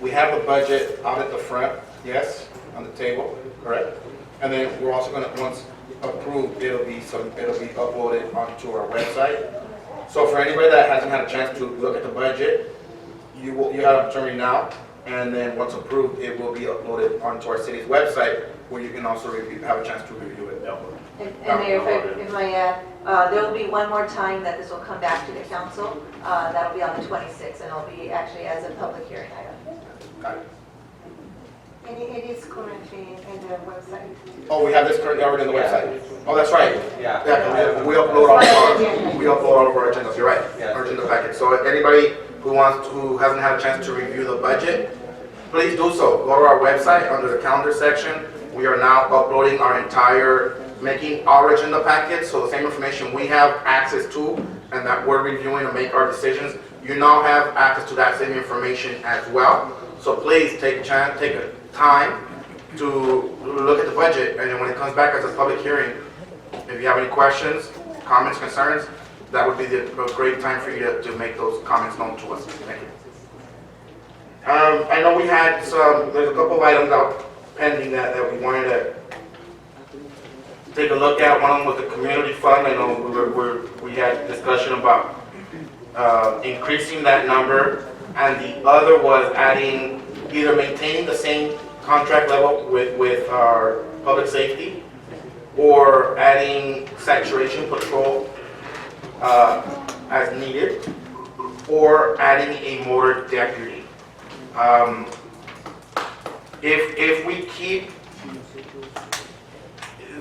we have the budget out at the front, yes, on the table, correct? And then we're also going to, once approved, it'll be uploaded onto our website. So for anybody that hasn't had a chance to look at the budget, you have an opportunity now, and then once approved, it will be uploaded onto our city's website, where you can also have a chance to review it. And Mayor, if I add, there will be one more time that this will come back to the council. That'll be on the 26th, and it'll be actually as a public hearing item. Got it. And it is currently in the website. Oh, we have this currently already on the website? Oh, that's right. Yeah. Yeah, we upload all of our agendas, you're right, our agenda packet. So anybody who hasn't had a chance to review the budget, please do so. Go to our website under the calendar section. We are now uploading our making our agenda packet, so the same information we have access to and that we're reviewing to make our decisions, you now have access to that same information as well. So please take a time to look at the budget, and then when it comes back as a public hearing, if you have any questions, comments, concerns, that would be a great time for you to make those comments known to us. Thank you. I know we had there's a couple of items out pending that we wanted to take a look at. One of them was the community fund. I know we had discussion about increasing that number, and the other was adding, either maintaining the same contract level with our public safety, or adding saturation patrol as needed, or adding a motor deputy. If we keep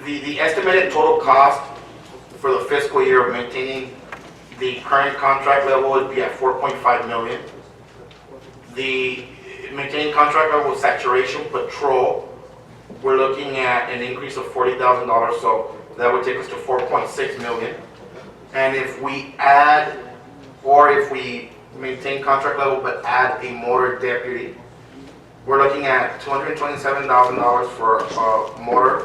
the estimated total cost for the fiscal year of maintaining the current contract level would be at 4.5 million. The maintaining contract level with saturation patrol, we're looking at an increase of $40,000, so that would take us to 4.6 million. And if we add, or if we maintain contract level but add a motor deputy, we're looking at $227,000 for motor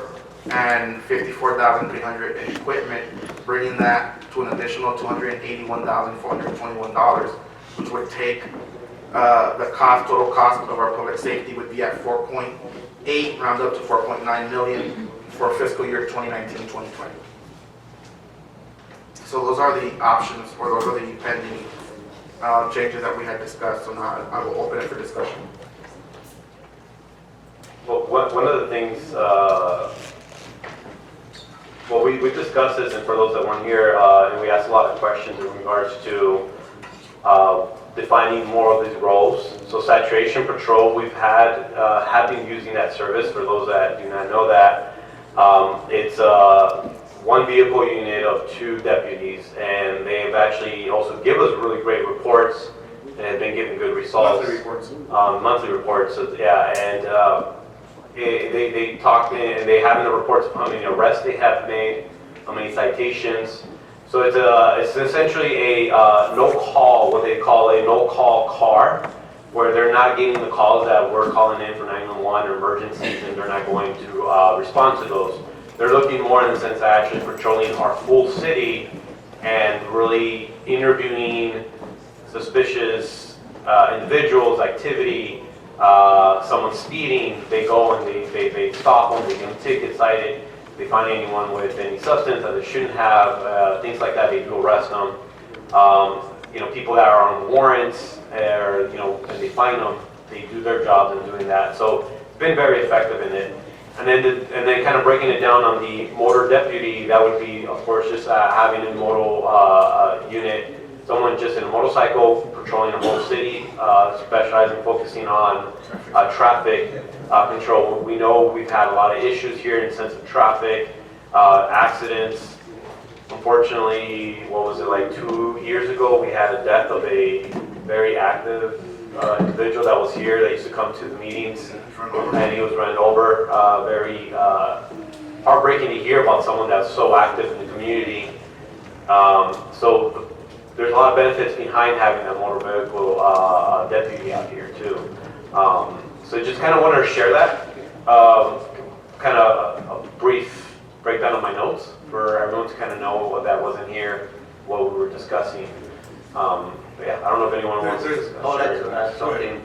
and $54,300 in equipment, bringing that to an additional $281,421, which would take the total cost of our public safety would be at 4.8, round up to 4.9 million for fiscal year 2019-2020. So those are the options, or those are the pending changes that we had discussed. So now I will open it for discussion. Well, one of the things, well, we discussed this, and for those that weren't here, and we asked a lot of questions in regards to defining more of these roles. So saturation patrol, we've have been using that service. For those that do not know that, it's one vehicle unit of 2 deputies, and they've actually also give us really great reports and have been giving good results. Monthly reports. Monthly reports, so, yeah, and they talk, and they have in the reports how many arrests they have made, how many citations. So it's essentially a no-call, what they call a no-call car, where they're not getting the calls that we're calling in for 911 or emergencies, and they're not going to respond to those. They're looking more in the sense of actually patrolling our full city and really interviewing suspicious individuals, activity, someone speeding. They go and they stop them, they get them ticket cited. They find anyone with any substance that they shouldn't have, things like that, they do arrest them. People that are on warrants, or, and they find them, they do their jobs in doing that. So it's been very effective in it. And then kind of breaking it down on the motor deputy, that would be, of course, just having a motor unit, someone just in a motorcycle patrolling a whole city, specializing, focusing on traffic control. We know we've had a lot of issues here in the sense of traffic, accidents. Unfortunately, what was it, like 2 years ago, we had a death of a very active individual that was here, that used to come to the meetings, and he was run over. Very heartbreaking to hear about someone that's so active in the community. So there's a lot of benefits behind having a motor vehicle deputy out here too. So just kind of wanted to share that, kind of a brief breakdown of my notes for everyone to kind of know what that wasn't here, what we were discussing. But yeah, I don't know if anyone wants to discuss something.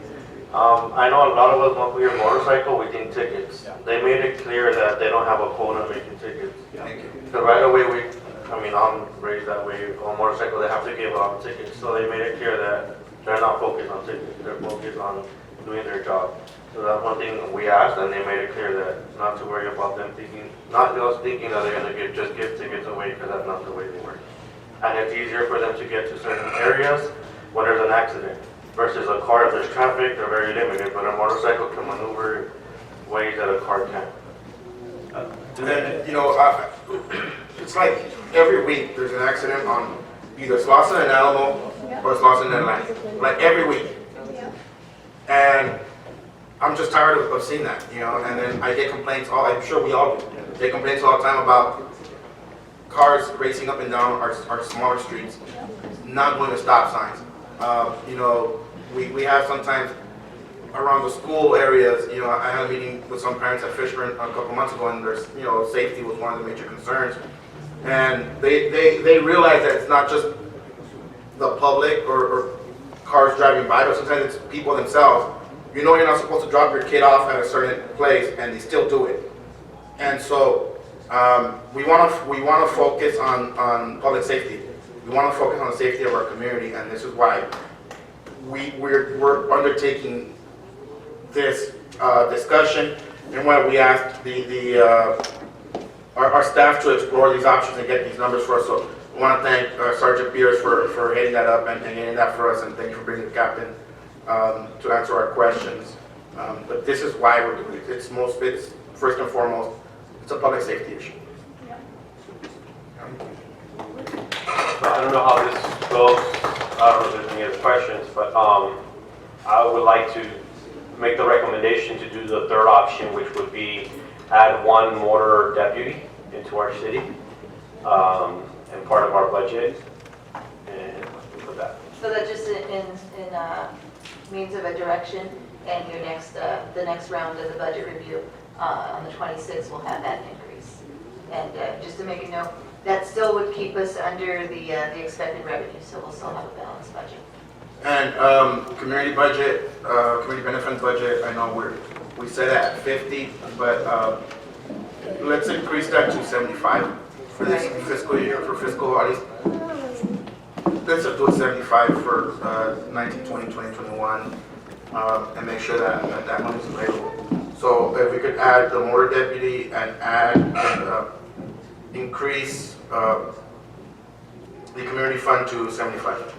I know a lot of us, when we were motorcycle, we did tickets. They made it clear that they don't have a quota making tickets. Thank you. So right away, I'm raised that way. On motorcycle, they have to give out tickets. So they made it clear that they're not focused on tickets. They're focused on doing their job. So that's one thing we asked, and they made it clear that not to worry about them thinking, not just thinking that they're going to just give tickets away, because that's not the way they work. And it's easier for them to get to certain areas when there's an accident. Versus a car, if there's traffic, they're very limited, but a motorcycle can maneuver ways that a car can't. And then, it's like every week there's an accident on either Slauson and Alamo or Slauson and Atlantic. Like every week. And I'm just tired of seeing that, and then I get complaints, I'm sure we all do. Get complaints all the time about cars racing up and down our smaller streets, not going to stop signs. We have sometimes around the school areas, I had a meeting with some parents at Fishburne a couple months ago, and there's, safety was one of the major concerns. And they realize that it's not just the public or cars driving by, but sometimes it's people themselves. You're not supposed to drop your kid off at a certain place, and they still do it. And so We want to focus on public safety. We want to focus on the safety of our community, and this is why we're undertaking this discussion, and why we asked our staff to explore these options and get these numbers for us. So I want to thank Sergeant Pierce for heading that up and getting that for us, and thank you for bringing the captain to answer our questions. But this is why we're doing it. It's first and foremost, it's a public safety issue. I don't know how this goes. I don't know if there's any other questions, but I would like to make the recommendation to do the third option, which would be add one motor deputy into our city and part of our budget, and with that. So that just in means of a direction, and your next, the next round of the budget review on the 26th will have that increase. And just to make a note, that still would keep us under the expected revenue, so we'll still have a balanced budget. And community budget, community benefit budget, I know we set at 50, but let's increase that to 75 for this fiscal year, for fiscal, at least. Let's just do it 75 for 19, 20, 2021, and make sure that money is available. So if we could add the motor deputy and add and increase the community fund to 75.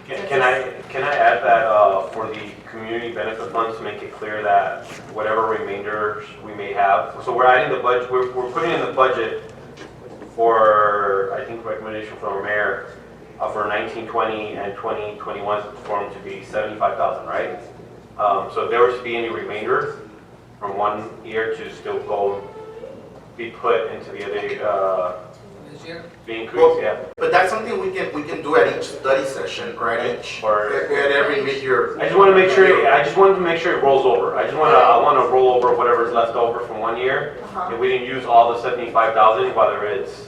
Can I add that for the community benefit funds, to make it clear that whatever remainders we may have, so we're adding the budget, we're putting in the budget for, I think, recommendation from our mayor for 1920 and 2021 for them to be 75,000, right? So if there was to be any remainder from one year to still go be put into the other This year? be increased, yeah. But that's something we can do at each study session, or at each, at every mid-year. I just want to make sure. I just wanted to make sure it rolls over. I want to roll over whatever's left over from one year. If we didn't use all the 75,000, whether it's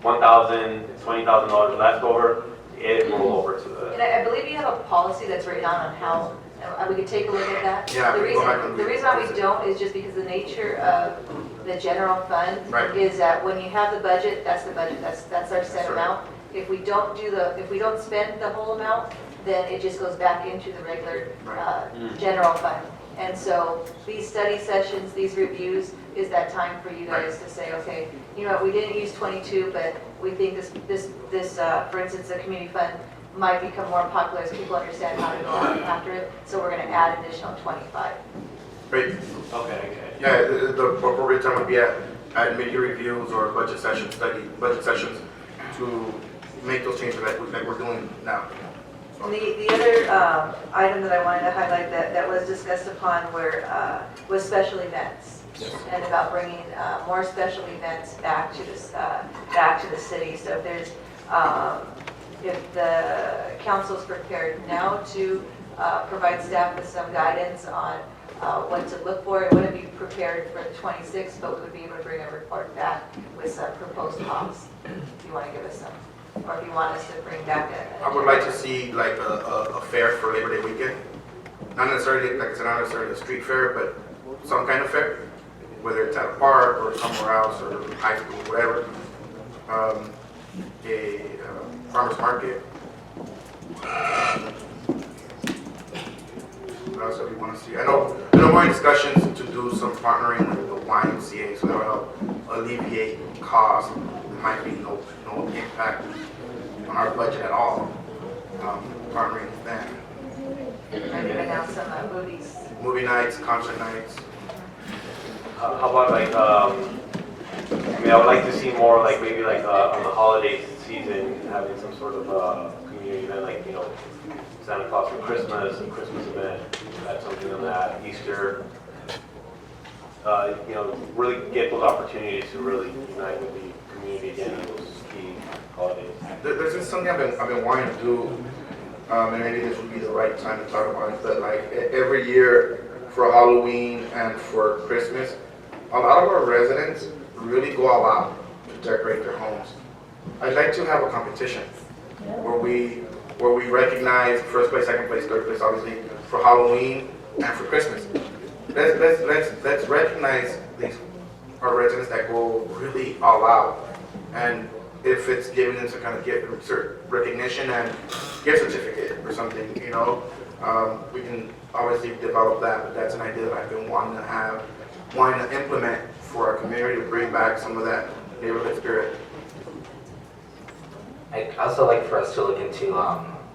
$1,000, $20,000 left over, it roll over to the. And I believe you have a policy that's written down on how, we could take a look at that. Yeah, The we go back reason, and the read reason why we don't is just because the nature of the general fund Right. is that when you have the budget, that's the budget, that's our set Sure. amount. If we don't if we don't spend the whole amount, then it just goes back into the regular general fund. And so these study sessions, these reviews, is that time for you guys to say, okay, you know what, we didn't use 22, but we think this for instance, the community fund might become more popular as people understand how to go after it. So we're going to add additional 25. Great. Okay. Yeah, the appropriate time would be at mid-year reviews or budget sessions to make those changes that we're doing now. And the other item that I wanted to highlight that was discussed upon was special events. And about bringing more special events back to the city. So if there's if the council's prepared now to provide staff with some guidance on what to look for, it wouldn't be prepared for the 26th, but we would be able to bring a report back with some proposed costs. If you want to give us some, or if you want us to bring back I would like to see like a fair for Labor Day weekend. Not necessarily, like I said, not necessarily a street fair, but some kind of fair, whether it's at a park or somewhere else or high school, whatever. A farmer's market. What else do we want to see? I know we're in discussions to do some partnering with the YMCA, so that will help alleviate costs. There might be no impact on our budget at all. Partnering with them. and giving out some movies. Movie nights, concert nights. How about like, I would like to see more like maybe like on the holiday season, having some sort of community event, like, you know, Santa Claus for Christmas, a Christmas event, have something on that, Easter. You know, really get those opportunities to really unite with the community again in those key holidays. There's just something I've been wanting to do, and maybe this would be the right time to talk about it, but like every year for Halloween and for Christmas, a lot of our residents really go all out to decorate their homes. I'd like to have a competition where we recognize first place, second place, third place, obviously, for Halloween and for Christmas. Let's recognize these our residents that go really all out. And if it's giving them some kind of gift, recognition and gift certificate or something, you know, we can obviously develop that, but that's an idea that I've been wanting to implement for our community to bring back some of that neighborhood spirit. I'd also like for us to look into,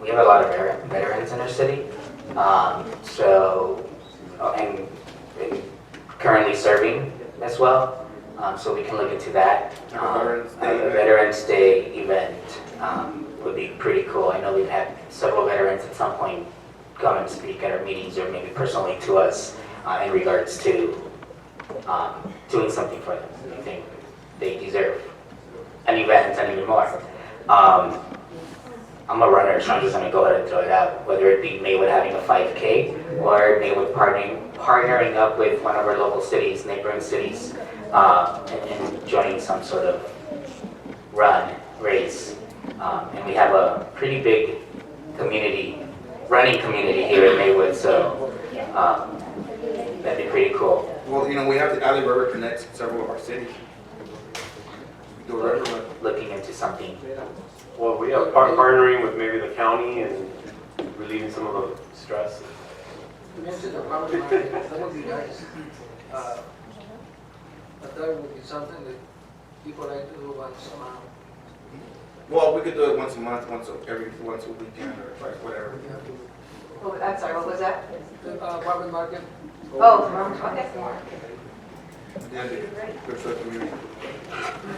we have a lot of veterans in our city, and currently serving as well, so we can look into that. A Veterans Day event would be pretty cool. I know we've had several veterans at some point come and speak at our meetings or maybe personally to us in regards to doing something for them. I think they deserve an event and even more. I'm a runner, so I'm just going to go ahead and throw it out. Whether it be Maywood having a 5K or Maywood partnering up with one of our local cities, neighboring cities, and joining some sort of race. And we have a pretty big running community here in Maywood, so that'd be pretty cool. Well, you know, we have the Alley River connects several of our cities. We go everywhere. Looking into something. Well, we have partnering with maybe the county and relieving some of the stress. You mentioned the power line, that would be nice. But that would be something that people like to do once a month. Well, we could do it once a month, once a weekend, or twice, whatever. Oh, I'm sorry, what was that? The Marvin Market. Oh, okay. Yeah, good for the community.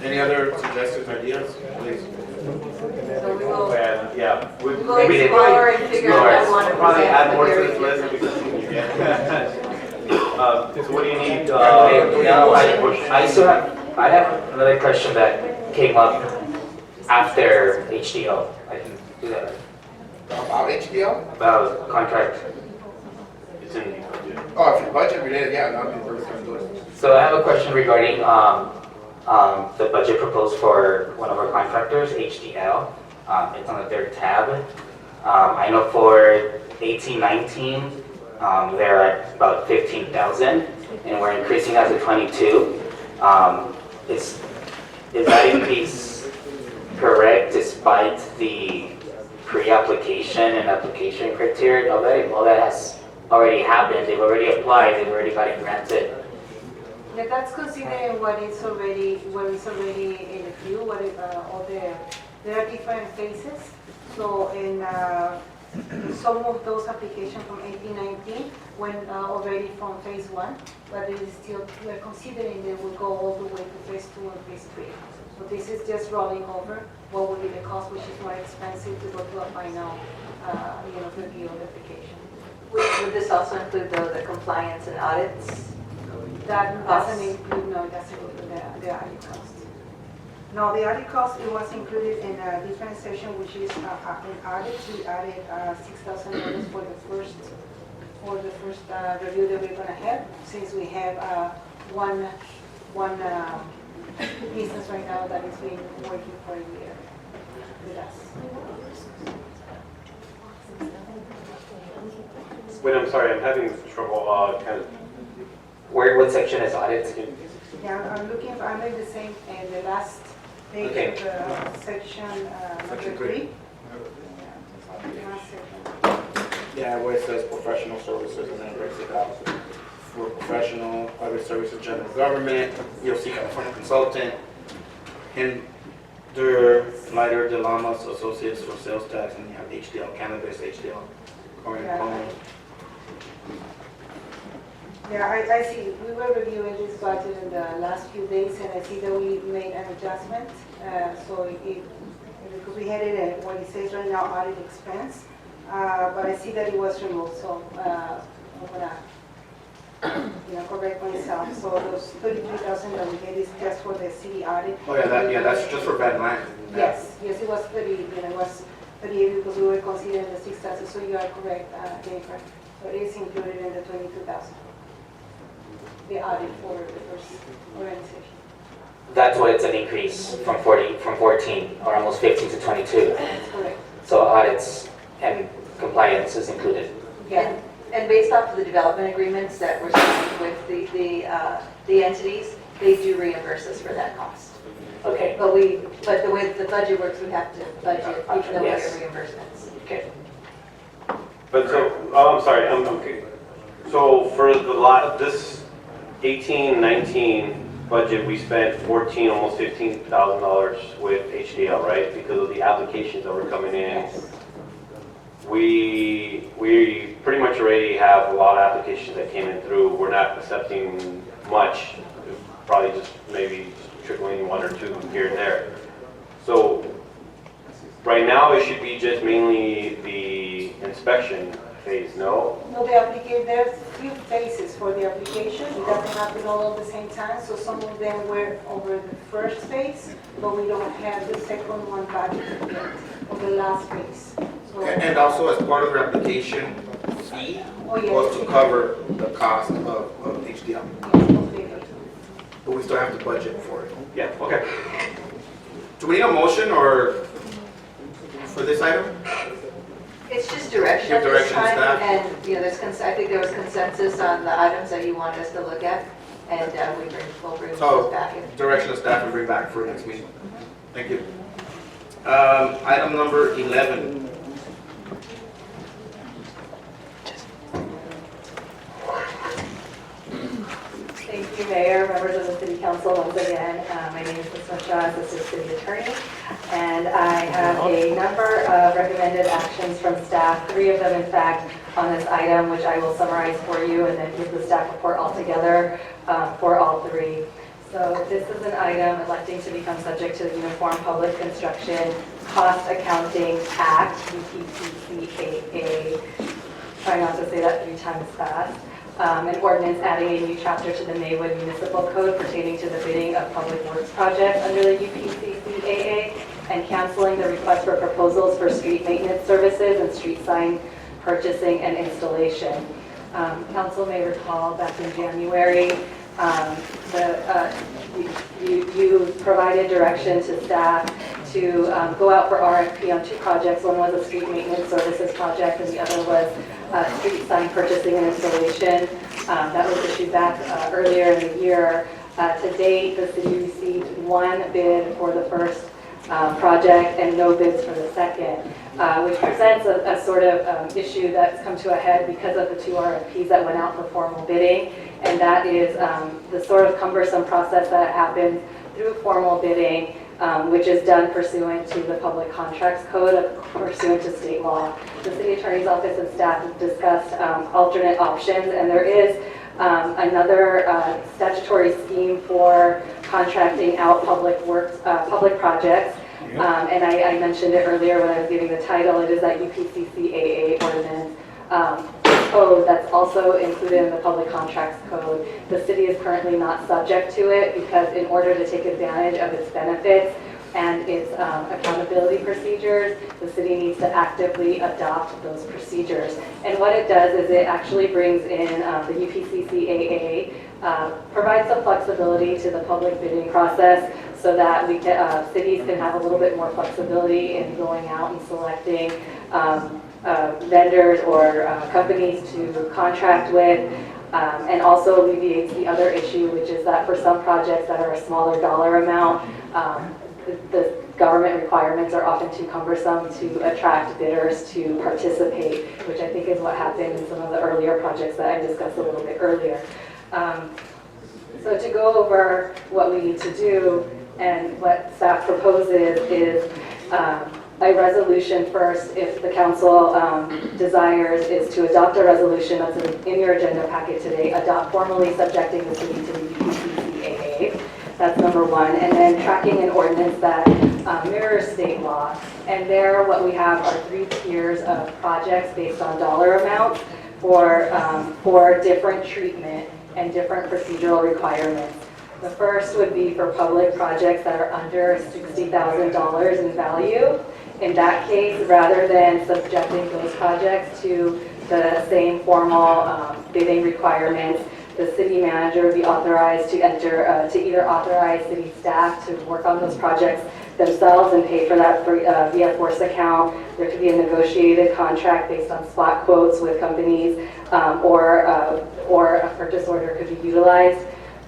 Any other suggestions, ideas, please? So we will, Yeah, we will explore and figure out what we want to probably present add the more to very this list if we continue. So what do you need? I have another question that came up after HDO. I can do that. About HDL? About contract. It's in the budget. Oh, if your budget related, yeah, that'd be perfect time to do it. So I have a question regarding the budget proposed for one of our contractors, HDL. It's on the third tab. I know for 18-19, they're at about 15,000, and we're increasing as of 22. Is that increase correct despite the pre-application and application criteria? All that has already happened. They've already applied. They've already got it granted. Yeah, that's considering what is already in the queue, there are different phases. So in some of those applications from 18-19 went already from phase 1, but it is still, we're considering they will go all the way to phase 2 and phase 3. So this is just rolling over what would be the cost, which is more expensive to go to a final review of the application. Would this also include the compliance and audits? That doesn't include, no, it doesn't include the audit cost. No, the audit cost, it was included in a different section, which is in audit. We added $6,000 for the first review that we're gonna have, since we have one business right now that has been working for a year with us. Wait, I'm sorry, I'm having trouble kind of. What section is audit? Yeah, I'm looking for, I'm in the same, the last page Okay. of the section number 3. Yeah, where it says professional services, and then it breaks it out for professional, other services, general government, you'll see California consultant, Hinder, Lighter, De Lamas, Associates for sales tax, and you have HDL, cannabis, HDL, Cone. Yeah, I see, we were reviewing this budget in the last few days, and I see that we made an adjustment. Because we had it at what it says right now, audit expense, but I see that it was removed, so I'm gonna correct myself. So those 33,000 that we get is just for the city audit. Oh yeah, that's just for Van Land. Yes, it was 30, it was 38 because we were considering the 6,000, so you are correct, Jennifer. So it is included in the 22,000. The audit for the first organization. That's why it's an increase from 14 or almost 15 to 22. That's correct. So audits and compliance is included. And based off of the development agreements that were signed with the entities, they do reimburse us for that cost. Okay, But the way the budget works, we have to budget even though we get Yes. reimbursements. okay. But so, oh, I'm sorry, okay. So for this 18-19 budget, we spent almost $15,000 with HDL, right? Because of the applications that were coming in. Yes. We pretty much already have a lot of applications that came in through. We're not accepting much, probably just maybe trickling one or two here and there. So right now, it should be just mainly the inspection phase, no? No, there's few phases for the application. It doesn't happen all at the same time, so some of them were over the first phase, but we don't have the second one budgeted yet, or the last phase. So, And also as part of their application fee, oh, yes, was to cover the cost of HDL. yes, completely. But we still have to budget for it. Yeah, okay. Do we need a motion or for this item? It's just direction Give at this direction to time, staff. and, you know, I think there was consensus on the items that you wanted us to look at, and we'll bring So, those back in. direction of staff and bring back for next meeting. Thank you. Item number 11. Thank you, Mayor, members of the City Council. Once again, my name is Lisa Shaw, Assistant City Attorney, and I have a number of recommended actions from staff, 3 of them, in fact, on this item, which I will summarize for you and then give the staff report all together for all 3. So this is an item electing to become subject to the Uniform Public Construction Cost Accounting Act, UPCCAA. Try not to say that 3 times fast. An ordinance adding a new chapter to the Maywood Municipal Code pertaining to the bidding of public works projects under the UPCCAA, and canceling the request for proposals for street maintenance services and street sign purchasing and installation. Council may recall back in January, you provided direction to staff to go out for RFP on 2 projects. One was a street maintenance services project, and the other was street sign purchasing and installation. That was issued back earlier in the year. To date, the city received 1 bid for the first project and no bids for the second, which presents a sort of issue that's come to a head because of the 2 RFPs that went out for formal bidding, and that is the sort of cumbersome process that happens through formal bidding, which is done pursuant to the Public Contracts Code, pursuant to state law. The City Attorney's Office and staff have discussed alternate options, and there is another statutory scheme for contracting out public works, public projects. And I mentioned it earlier when I was giving the title. It is that UPCCAA ordinance code that's also included in the Public Contracts Code. The city is currently not subject to it because in order to take advantage of its benefits and its accountability procedures, the city needs to actively adopt those procedures. And what it does is it actually brings in the UPCCAA, provides some flexibility to the public bidding process so that we can, cities can have a little bit more flexibility in going out and selecting vendors or companies to contract with, and also alleviates the other issue, which is that for some projects that are a smaller dollar amount, the government requirements are often too cumbersome to attract bidders to participate, which I think is what happened in some of the earlier projects that I discussed a little bit earlier. So to go over what we need to do and what staff proposes is a resolution first, if the council desires, is to adopt a resolution that's in your agenda packet today, adopt formally subjecting the city to the UPCCAA. That's number 1. And then tracking an ordinance that mirrors state law. And there what we have are 3 tiers of projects based on dollar amounts for different treatment and different procedural requirements. The first would be for public projects that are under $60,000 in value. In that case, rather than subjecting those projects to the same formal bidding requirements, the city manager would be authorized to enter, to either authorize city staff to work on those projects themselves and pay for that via force account. There could be a negotiated contract based on spot quotes with companies, or a purchase order could be utilized.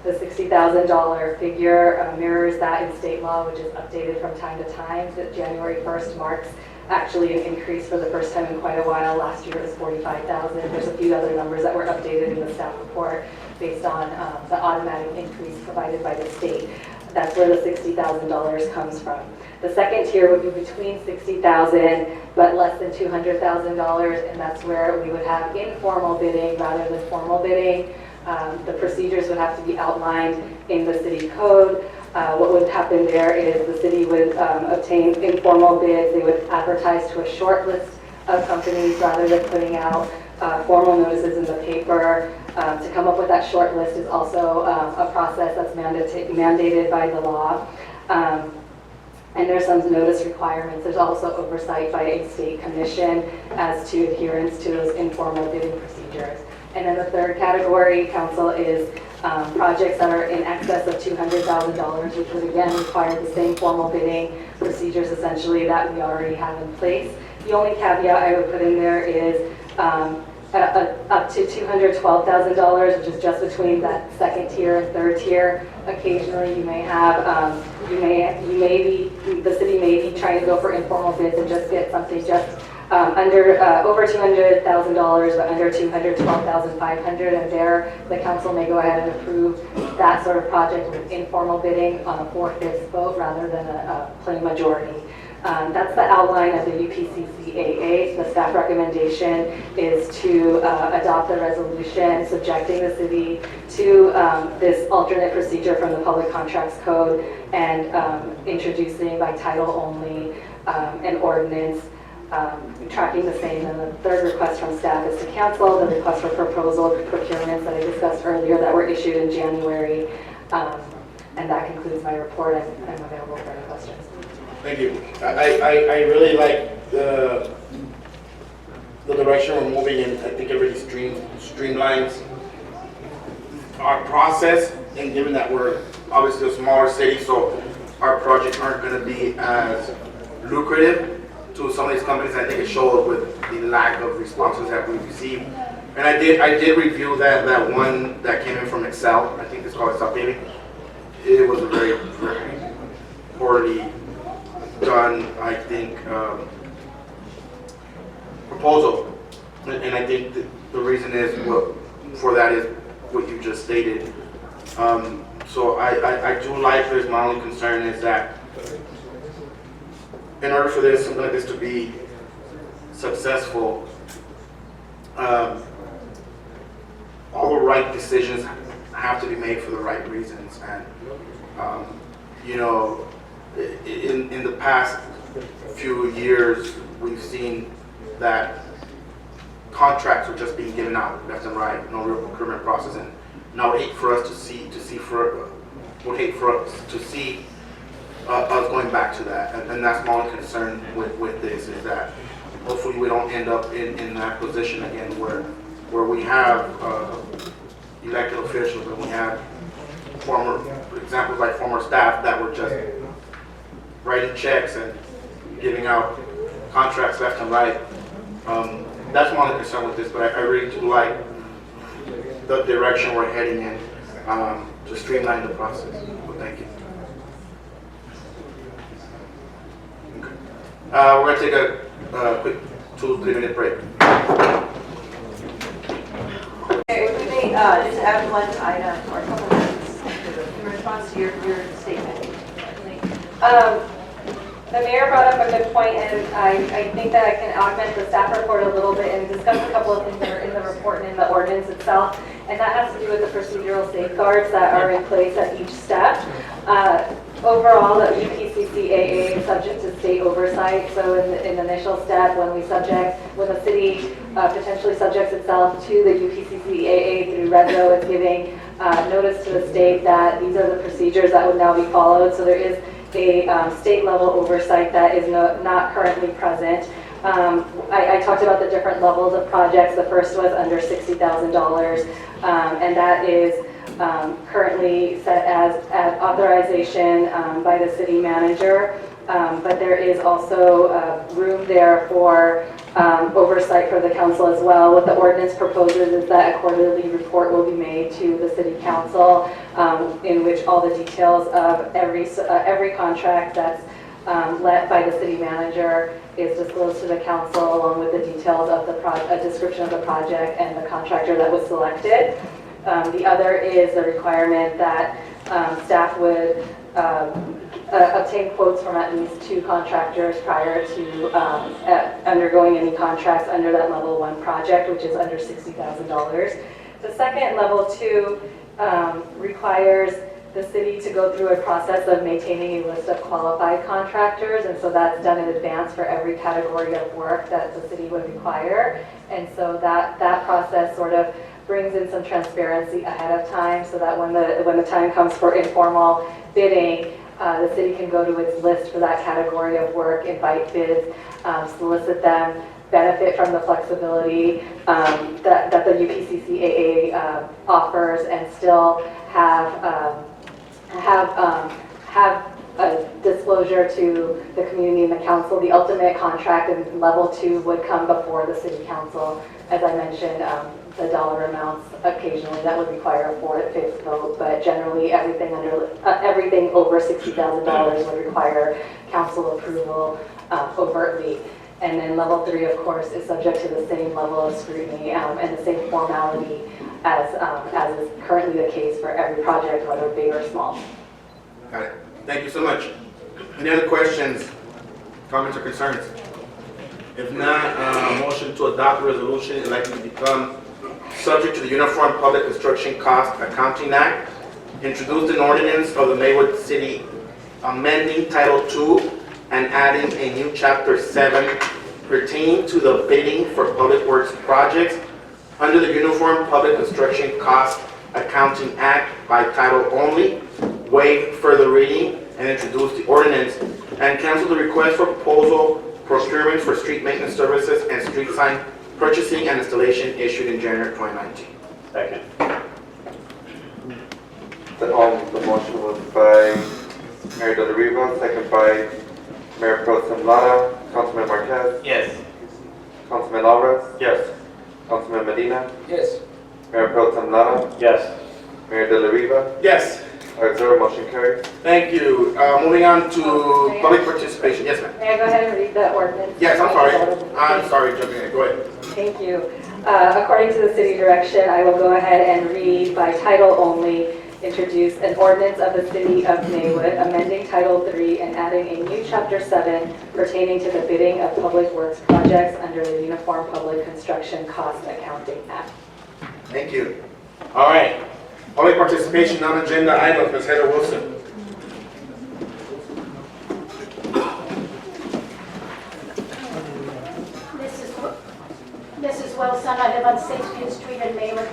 The $60,000 figure mirrors that in state law, which is updated from time to time. That January 1st marks actually an increase for the first time in quite a while. Last year it was $45,000. There's a few other numbers that were updated in the staff report based on the automatic increase provided by the state. That's where the $60,000 comes from. The second tier would be between $60,000 but less than $200,000, and that's where we would have informal bidding rather than formal bidding. The procedures would have to be outlined in the city code. What would happen there is the city would obtain informal bids. They would advertise to a short list of companies rather than putting out formal notices in the paper. To come up with that short list is also a process that's mandated by the law. And there's some notice requirements. There's also oversight by a state commission as to adherence to those informal bidding procedures. And then the third category, council, is projects that are in excess of $200,000, which would again require the same formal bidding procedures essentially that we already have in place. The only caveat I would put in there is up to $212,000, which is just between that second tier and third tier. Occasionally, you may have, the city may be trying to go for informal bids and just get something just over $200,000, but under $212,500, and there the council may go ahead and approve that sort of project with informal bidding on a 4/5 vote rather than a plain majority. That's the outline of the UPCCAA. The staff recommendation is to adopt the resolution subjecting the city to this alternate procedure from the Public Contracts Code and introducing by title only an ordinance tracking the same. And the third request from staff is to cancel the request for proposal procurements that I discussed earlier that were issued in January. And that concludes my report. I'm available for any questions. Thank you. I really like the direction we're moving in. I think it really streamlines our process, and given that we're obviously a smaller city, so our projects aren't going to be as lucrative to some of these companies. I think it shows with the lack of responses that we received. And I did review that one that came in from Excel. I think it's called Excel Paving. It was a very, very poorly done, I think, proposal. And I think the reason is for that is what you just stated. So I do like this. My only concern is that in order for something like this to be successful, all the right decisions have to be made for the right reasons. And in the past few years, we've seen that contracts are just being given out left and right, no real procurement process. And I would hate for us to see us going back to that. And that's my only concern with this, is that hopefully we don't end up in that position again where we have elected officials and we have examples like former staff that were just writing checks and giving out contracts left and right. That's my only concern with this, but I really do like the direction we're heading in to streamline the process. So thank you. Okay. We're going to take a quick 2-3 minute break. Okay, we may just add one item or a couple minutes in response to your statement. The mayor brought up a good point, and I think that I can augment the staff report a little bit and discuss a couple of things that are in the report and in the ordinance itself, and that has to do with the procedural safeguards that are in place at each step. Overall, the UPCCAA is subject to state oversight, so in the initial step, when the city potentially subjects itself to the UPCCAA through RESO, it's giving notice to the state that these are the procedures that would now be followed, so there is a state level oversight that is not currently present. I talked about the different levels of projects. The first was under $60,000, and that is currently set as authorization by the city manager, but there is also room there for oversight for the council as well. What the ordinance proposes is that a quarterly report will be made to the city council in which all the details of every contract that's let by the city manager is disclosed to the council, along with the details of a description of the project and the contractor that was selected. The other is the requirement that staff would obtain quotes from at least 2 contractors prior to undergoing any contracts under that level 1 project, which is under $60,000. The second level 2 requires the city to go through a process of maintaining a list of qualified contractors, and so that's done in advance for every category of work that the city would require. And so that process sort of brings in some transparency ahead of time, so that when the time comes for informal bidding, the city can go to its list for that category of work, invite bids, solicit them, benefit from the flexibility that the UPCCAA offers, and still have a disclosure to the community and the council. The ultimate contract in level 2 would come before the city council. As I mentioned, the dollar amounts occasionally that would require a 4/5 vote, but generally everything over $60,000 would require council approval overtly. And then level 3, of course, is subject to the same level of scrutiny and the same formality as is currently the case for every project, whether big or small. Got it. Thank you so much. Any other questions, comments, or concerns? If not, motion to adopt the resolution electing to become subject to the Uniform Public Construction Cost Accounting Act, introduced an ordinance of the Maywood City amending Title II and adding a new Chapter 7 pertaining to the bidding for public works projects under the Uniform Public Construction Cost Accounting Act by title only, waive further reading, and introduce the ordinance, and cancel the request for proposal procurement for street maintenance services and street sign purchasing and installation issued in January 2019. Second. The motion was by Mayor Del Riva, second by Mayor Pro Tem Lara. Councilman Marquez? Yes. Councilman Alvarez? Yes. Councilman Medina? Yes. Mayor Pro Tem Lara? Yes. Mayor Del Riva? Yes. 5-0, motion carries. Thank you. Moving on to public participation. Yes, ma'am. May I go ahead and read the ordinance? Yes, I'm sorry, jumping in. Go ahead. Thank you. According to the city direction, I will go ahead and read by title only, introduce an ordinance of the City of Maywood, amending Title III and adding a new Chapter 7 pertaining to the bidding of public works projects under the Uniform Public Construction Cost Accounting Act. Thank you. All right. Public participation on agenda items. Ms. Heather Wilson. Mrs. Wilson, I live on 60th Street in Maywood.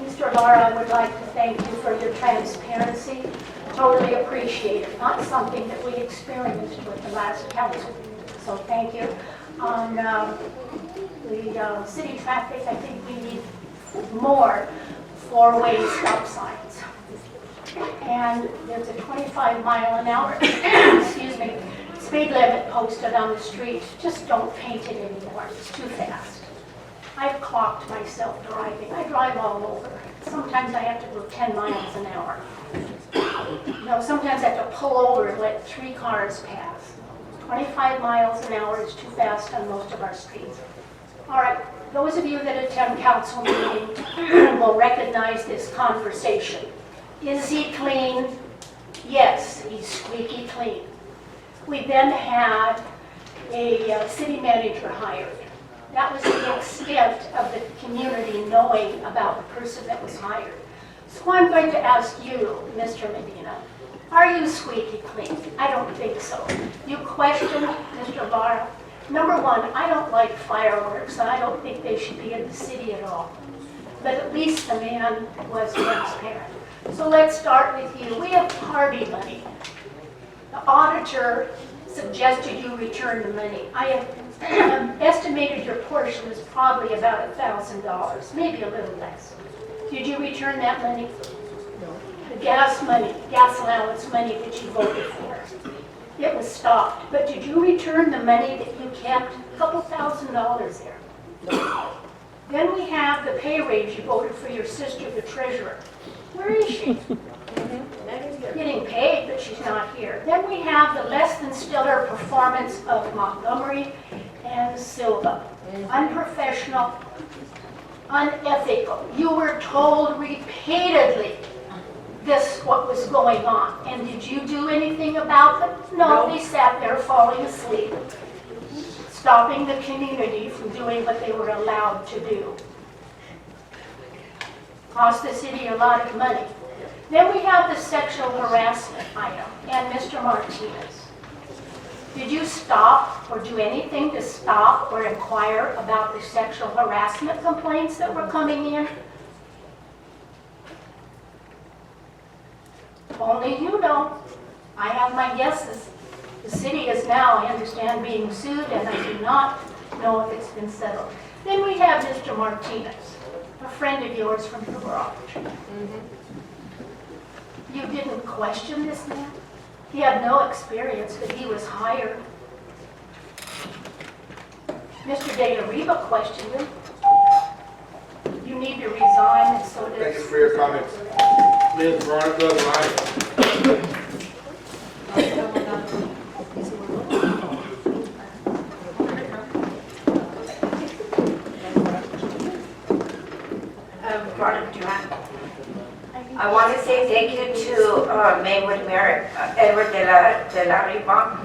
Mr. Lara, I would like to thank you for your transparency. Totally appreciate it. Not something that we experienced with the last council. So thank you. On the city traffic, I think we need more 4-way stop signs. And there's a 25-mile-an-hour, excuse me, speed limit posted on the street. Just don't paint it anymore. It's too fast. I've clocked myself driving. I drive all over. Sometimes I have to go 10 miles an hour. Sometimes I have to pull over and let 3 cars pass. 25 miles an hour is too fast on most of our streets. All right, those of you that attend council meetings will recognize this conversation. Is he clean? Yes, he's squeaky clean. We then had a city manager hired. That was the extent of the community knowing about the person that was hired. So I'm going to ask you, Mr. Medina, are you squeaky clean? I don't think so. You questioned Mr. Lara. Number one, I don't like fireworks, and I don't think they should be in the city at all. But at least the man was transparent. So let's start with you. We have party money. The auditor suggested you return the money. I have estimated your portion is probably about $1,000, maybe a little less. Did you return that money? The gas money, gas allowance money that you voted for? It was stopped, but did you return the money that you kept? A couple $1,000s there. Then we have the pay raise you voted for your sister, the treasurer. Where is she? Getting paid, but she's not here. Then we have the less than stellar performance of Montgomery and Silva. Unprofessional, unethical. You were told repeatedly this, what was going on. And did you do anything about them? No, they sat there falling asleep, stopping the community from doing what they were allowed to do. Cost the city a lot of money. Then we have the sexual harassment item, and Mr. Martinez. Did you stop or do anything to stop or inquire about the sexual harassment complaints that were coming in? Only you know. I have my guesses. The city is now, I understand, being sued, and I do not know if it's been settled. Then we have Mr. Martinez, a friend of yours from the garage. You didn't question this man? He had no experience, but he was hired. Mr. De La Riva questioned him. You need to resign, and so does... Thank you for your comments. Ms. Veronica Lyon. I want to say thank you to Maywood Mayor Edward de la Riva.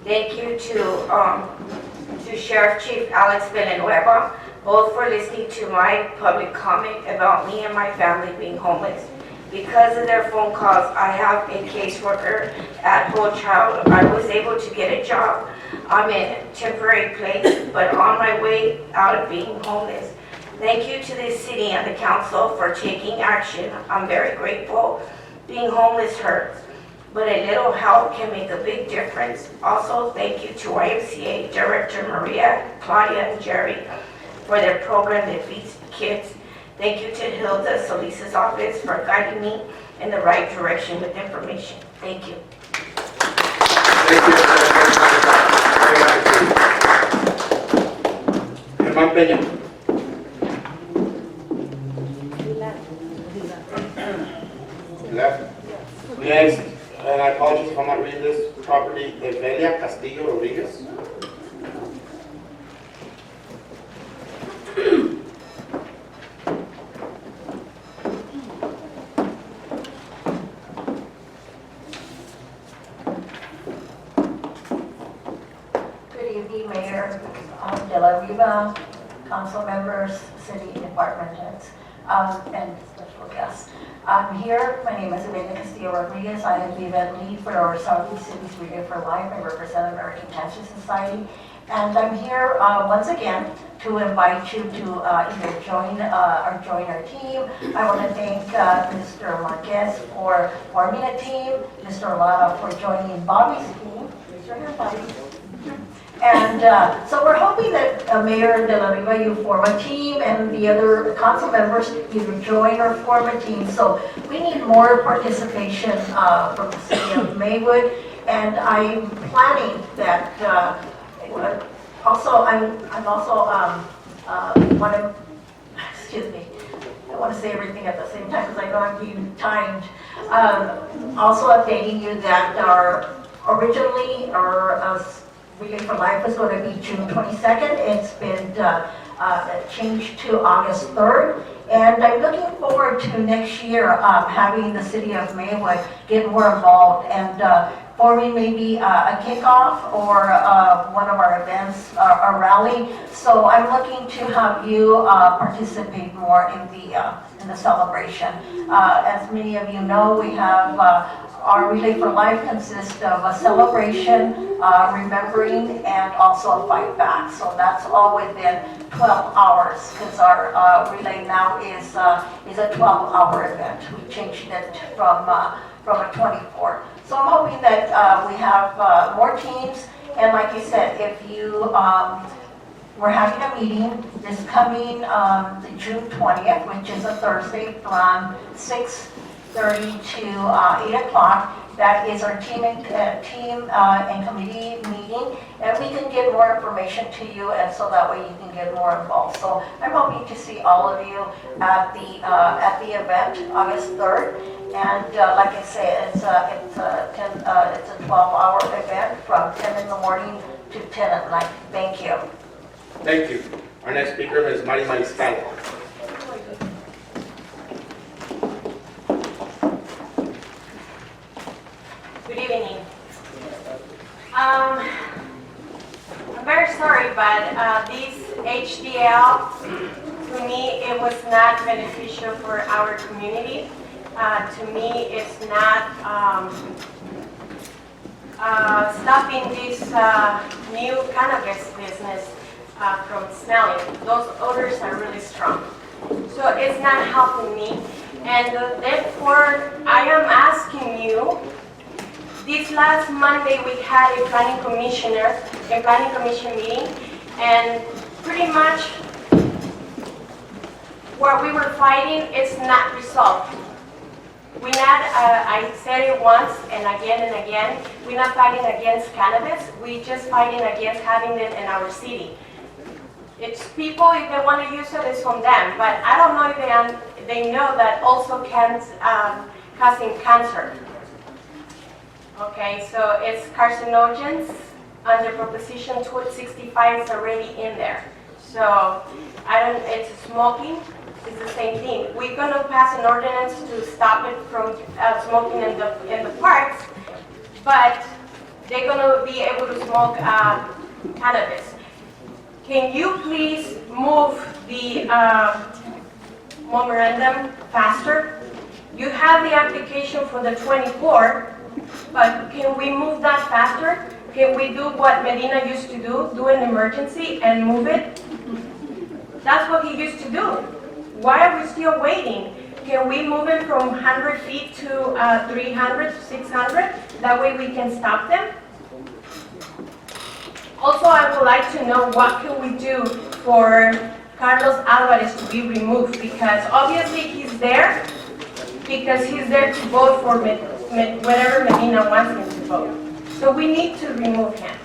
Thank you to Sheriff Chief Alex Villanueva, both for listening to my public comment about me and my family being homeless. Because of their phone calls, I have a caseworker at Whole Child. I was able to get a job. I'm in a temporary place, but on my way out of being homeless. Thank you to the city and the council for taking action. I'm very grateful. Being homeless hurts, but a little help can make a big difference. Also, thank you to YMCA Director Maria, Claudia, and Jerry for their program that feeds kids. Thank you to Hilda Solis's office for guiding me in the right direction with information. Thank you. Germán Peña. Left. Next, and I apologize if I'm not reading this properly, Evelia Castillo Rodriguez. Good evening, Mayor De La Riva, council members, city department heads, and special guests. I'm here. My name is Evelia Castillo Rodriguez. I am the event lead for our Southeast Cities Relay for Life. I represent American Cancer Society. And I'm here once again to invite you to either join our team. I want to thank Mr. Marquez for forming a team, Mr. Lara for joining Bobby's team. Raise your hand, Bobby. And so we're hoping that Mayor De La Riva, you form a team, and the other council members either join or form a team. So we need more participation from the city of Maywood, and I'm planning that. Also, I'm also excuse me. I want to say everything at the same time because I know I'm being timed. Also updating you that originally our Relay for Life was going to be June 22nd. It's been changed to August 3rd. And I'm looking forward to next year having the city of Maywood get more involved and forming maybe a kickoff or one of our events, a rally. So I'm looking to have you participate more in the celebration. As many of you know, we have our Relay for Life consists of a celebration, remembering, and also a fight back. So that's all within 12 hours because our relay now is a 12-hour event. We changed it from a 24. So I'm hoping that we have more teams. And like I said, if you we're having a meeting this coming June 20th, which is a Thursday, from 6:30 to 8 o'clock. That is our team and committee meeting, and we can get more information to you, and so that way you can get more involved. So I'm hoping to see all of you at the event, August 3rd. And like I said, it's a 12-hour event from 10 in the morning to 10 at night. Thank you. Thank you. Our next speaker is Mari Mariscal. Good evening. I'm very sorry, but this HDL, to me, it was not beneficial for our community. To me, it's not stopping this new cannabis business from smelling. Those odors are really strong. So it's not helping me. And therefore, I am asking you, this last Monday we had a planning commission meeting, and pretty much what we were fighting is not resolved. We're not, I said it once and again, we're not fighting against cannabis, we're just fighting against having it in our city. It's people, if they want to use it, it's from them, but I don't know if they know that also causing cancer. Okay, so it's carcinogens under Proposition 265 is already in there. So it's smoking, it's the same thing. We're going to pass an ordinance to stop it from smoking in the parks, but they're going to be able to smoke cannabis. Can you please move the memorandum faster? You have the application for the 24th. But can we move that faster? Can we do what Medina used to do an emergency and move it? That's what he used to do. Why are we still waiting? Can we move it from 100 feet to 300, 600? That way we can stop them. Also, I would like to know what can we do for Carlos Alvarez to be removed, because obviously he's there because he's there to vote for whatever Medina wants him to vote. So we need to remove him.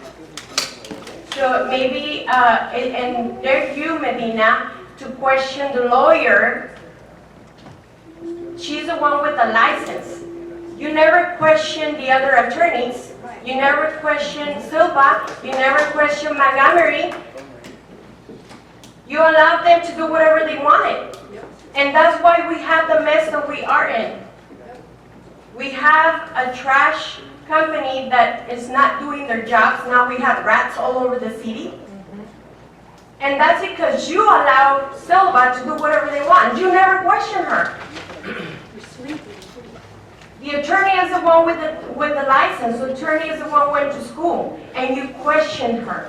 So maybe, and dare you, Medina, to question the lawyer. She's the one with the license. You never question the other attorneys. You never question Silva. You never question Montgomery. You allowed them to do whatever they wanted. And that's why we have the mess that we are in. We have a trash company that is not doing their jobs. Now we have rats all over the city. And that's because you allow Silva to do whatever they want. You never question her. The attorney is the one with the license. The attorney is the one who went to school. And you questioned her.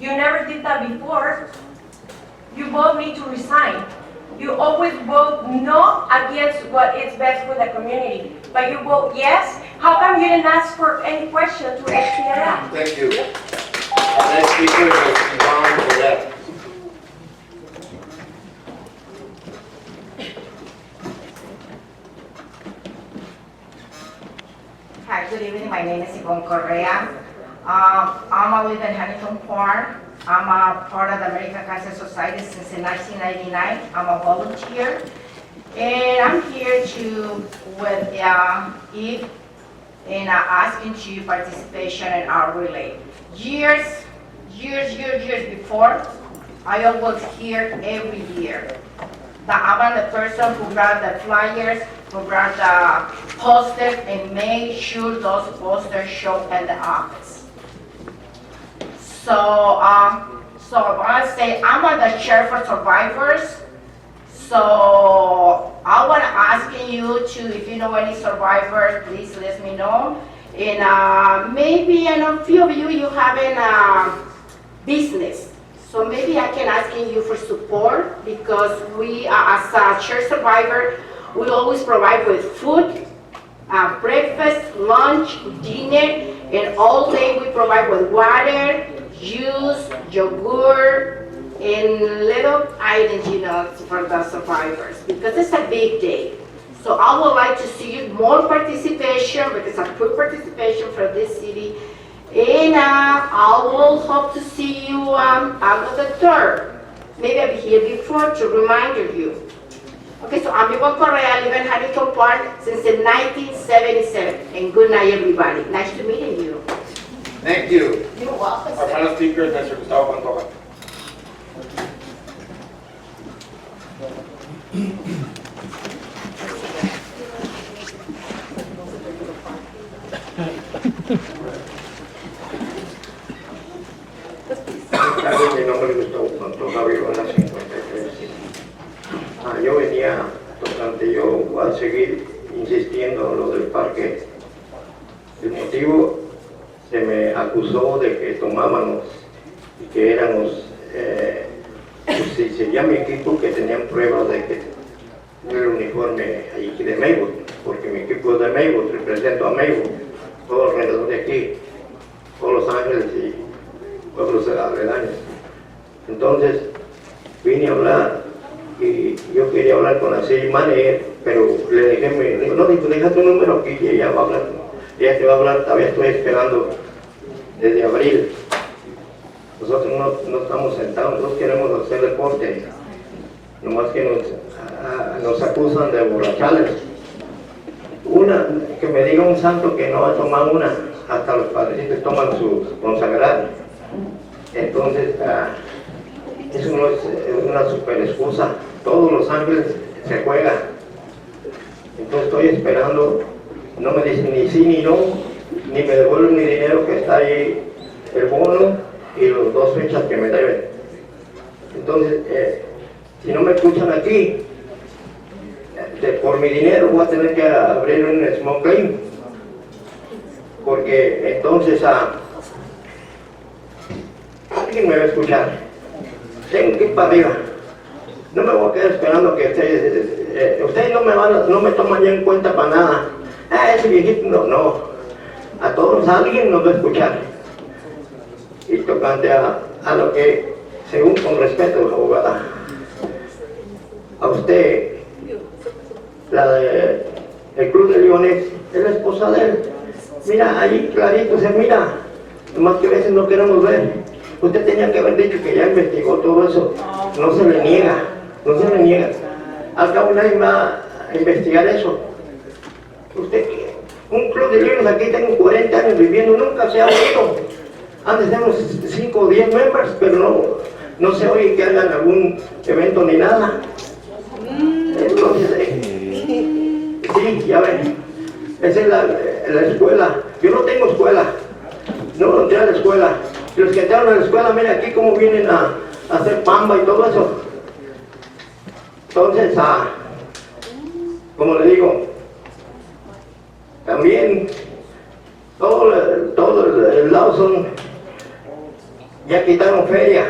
You never did that before. You both need to resign. You always vote no against what is best for the community. But you vote yes. How come you didn't ask for any question to HCRF? Thank you. Our next speaker is Yvonne Correa. Hi, good evening. My name is Yvonne Correa. I live in Huntington Park. I'm a part of the American Cancer Society since 1999. I'm a volunteer. And I'm here with Eve and asking to participation in our relay. Years before, I was here every year. I'm the person who brought the flyers, who brought the posters, and made sure those posters show in the office. So I want to say I'm on the chair for survivors. So I want to ask you to, if you know any survivors, please let me know. And maybe I know a few of you have a business. So maybe I can ask you for support, because we, as a chair survivor, we always provide with food, breakfast, lunch, dinner, and all day we provide with water, juice, yogurt, and little items, you know, for the survivors, because it's a big day. So I would like to see more participation, because I put participation for this city. And I will hope to see you on the 3rd. Maybe I'll be here before to remind you. Okay, so I'm Yvonne Correa. I live in Huntington Park since 1977. And good night, everybody. Nice to meeting you. Thank you. You're welcome. Our final speaker is Mr. Gustavo Pantoja. Mi nombre es Gustavo Pantoja, vivo en la 53. Yo venía, tocante, yo voy a seguir insistiendo en lo del parque. El motivo, se me acusó de que tomábamos y que éramos, pues si sería mi equipo que tenían pruebas de que el uniforme allí de Maywood, porque mi equipo es de Maywood, represento a Maywood, todo alrededor de aquí, todos Los Ángeles y otros aledaños. Entonces vine a hablar y yo quería hablar con la city manager, pero le dejé, me dijo, no, deja tu número aquí y ella va a hablar, ella te va a hablar, todavía estoy esperando desde abril. Nosotros no estamos sentados, nosotros queremos hacer deporte, nomás que nos acusan de borrachales. Que me diga un santo que no ha tomado una, hasta los padrecitos toman su consagrado. Entonces, eso no es una super excusa. Todos Los Ángeles se juega. Entonces estoy esperando, no me dicen ni sí ni no, ni me devuelven mi dinero que está ahí, el bono y los 2 fechas que me deben. Entonces, si no me escuchan aquí, por mi dinero voy a tener que abrir un smoke claim, porque entonces alguien me va a escuchar. Tengo que ir para arriba. No me voy a quedar esperando que ustedes no me toman ya en cuenta para nada. Ese viejito no. A todos alguien nos va a escuchar. Y tocante a lo que, según con respeto, abogada, a usted, el Club de Leones es la esposa de él. Mira, ahí clarito se mira, nomás que a veces no queremos ver. Usted tenía que haber dicho que ya investigó todo eso. No se le niega. Al cabo nadie va a investigar eso. Usted, un Club de Leones aquí, tengo 40 años viviendo, nunca se ha oído. Antes tenemos 5 o 10 members, pero no se oye que hagan algún evento ni nada. Entonces, sí, ya ven, esa es la escuela. Yo no tengo escuela, no entré a la escuela. Los que entraron a la escuela, miren aquí cómo vienen a hacer pamba y todo eso. Entonces, como le digo, también todo el Lawson ya quitaron feria,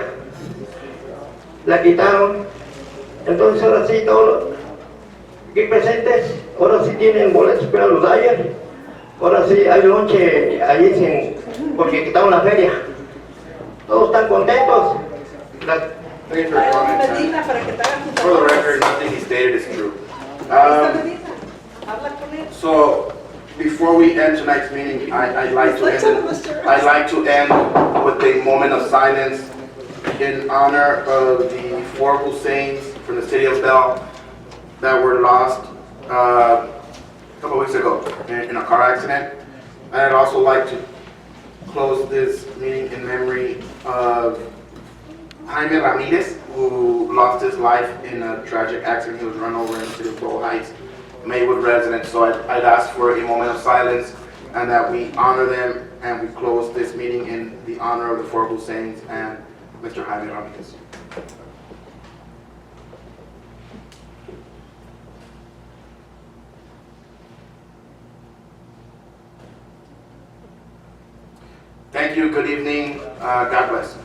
la quitaron. Entonces ahora sí, todos aquí presentes, ahora sí tienen boletos para los Dyers, ahora sí hay lonche allí porque quitaron la feria. Todos están contentos. Thank you for your comments. Medina, para que te hagan tu For the trabajo. record, nothing he stated is true. Medina, habla con él. So, before we end tonight's meeting, I'd like to end with a moment of silence in honor of the 4 Husseins from the city of Bell that were lost a couple weeks ago in a car accident. And I'd also like to close this meeting in memory of Jaime Ramirez, who lost his life in a tragic accident. He was run over in the city of Bow Heights, Maywood resident. So I'd ask for a moment of silence and that we honor them and we close this meeting in the honor of the 4 Husseins and Mr. Jaime Ramirez. Thank you. Good evening. God bless.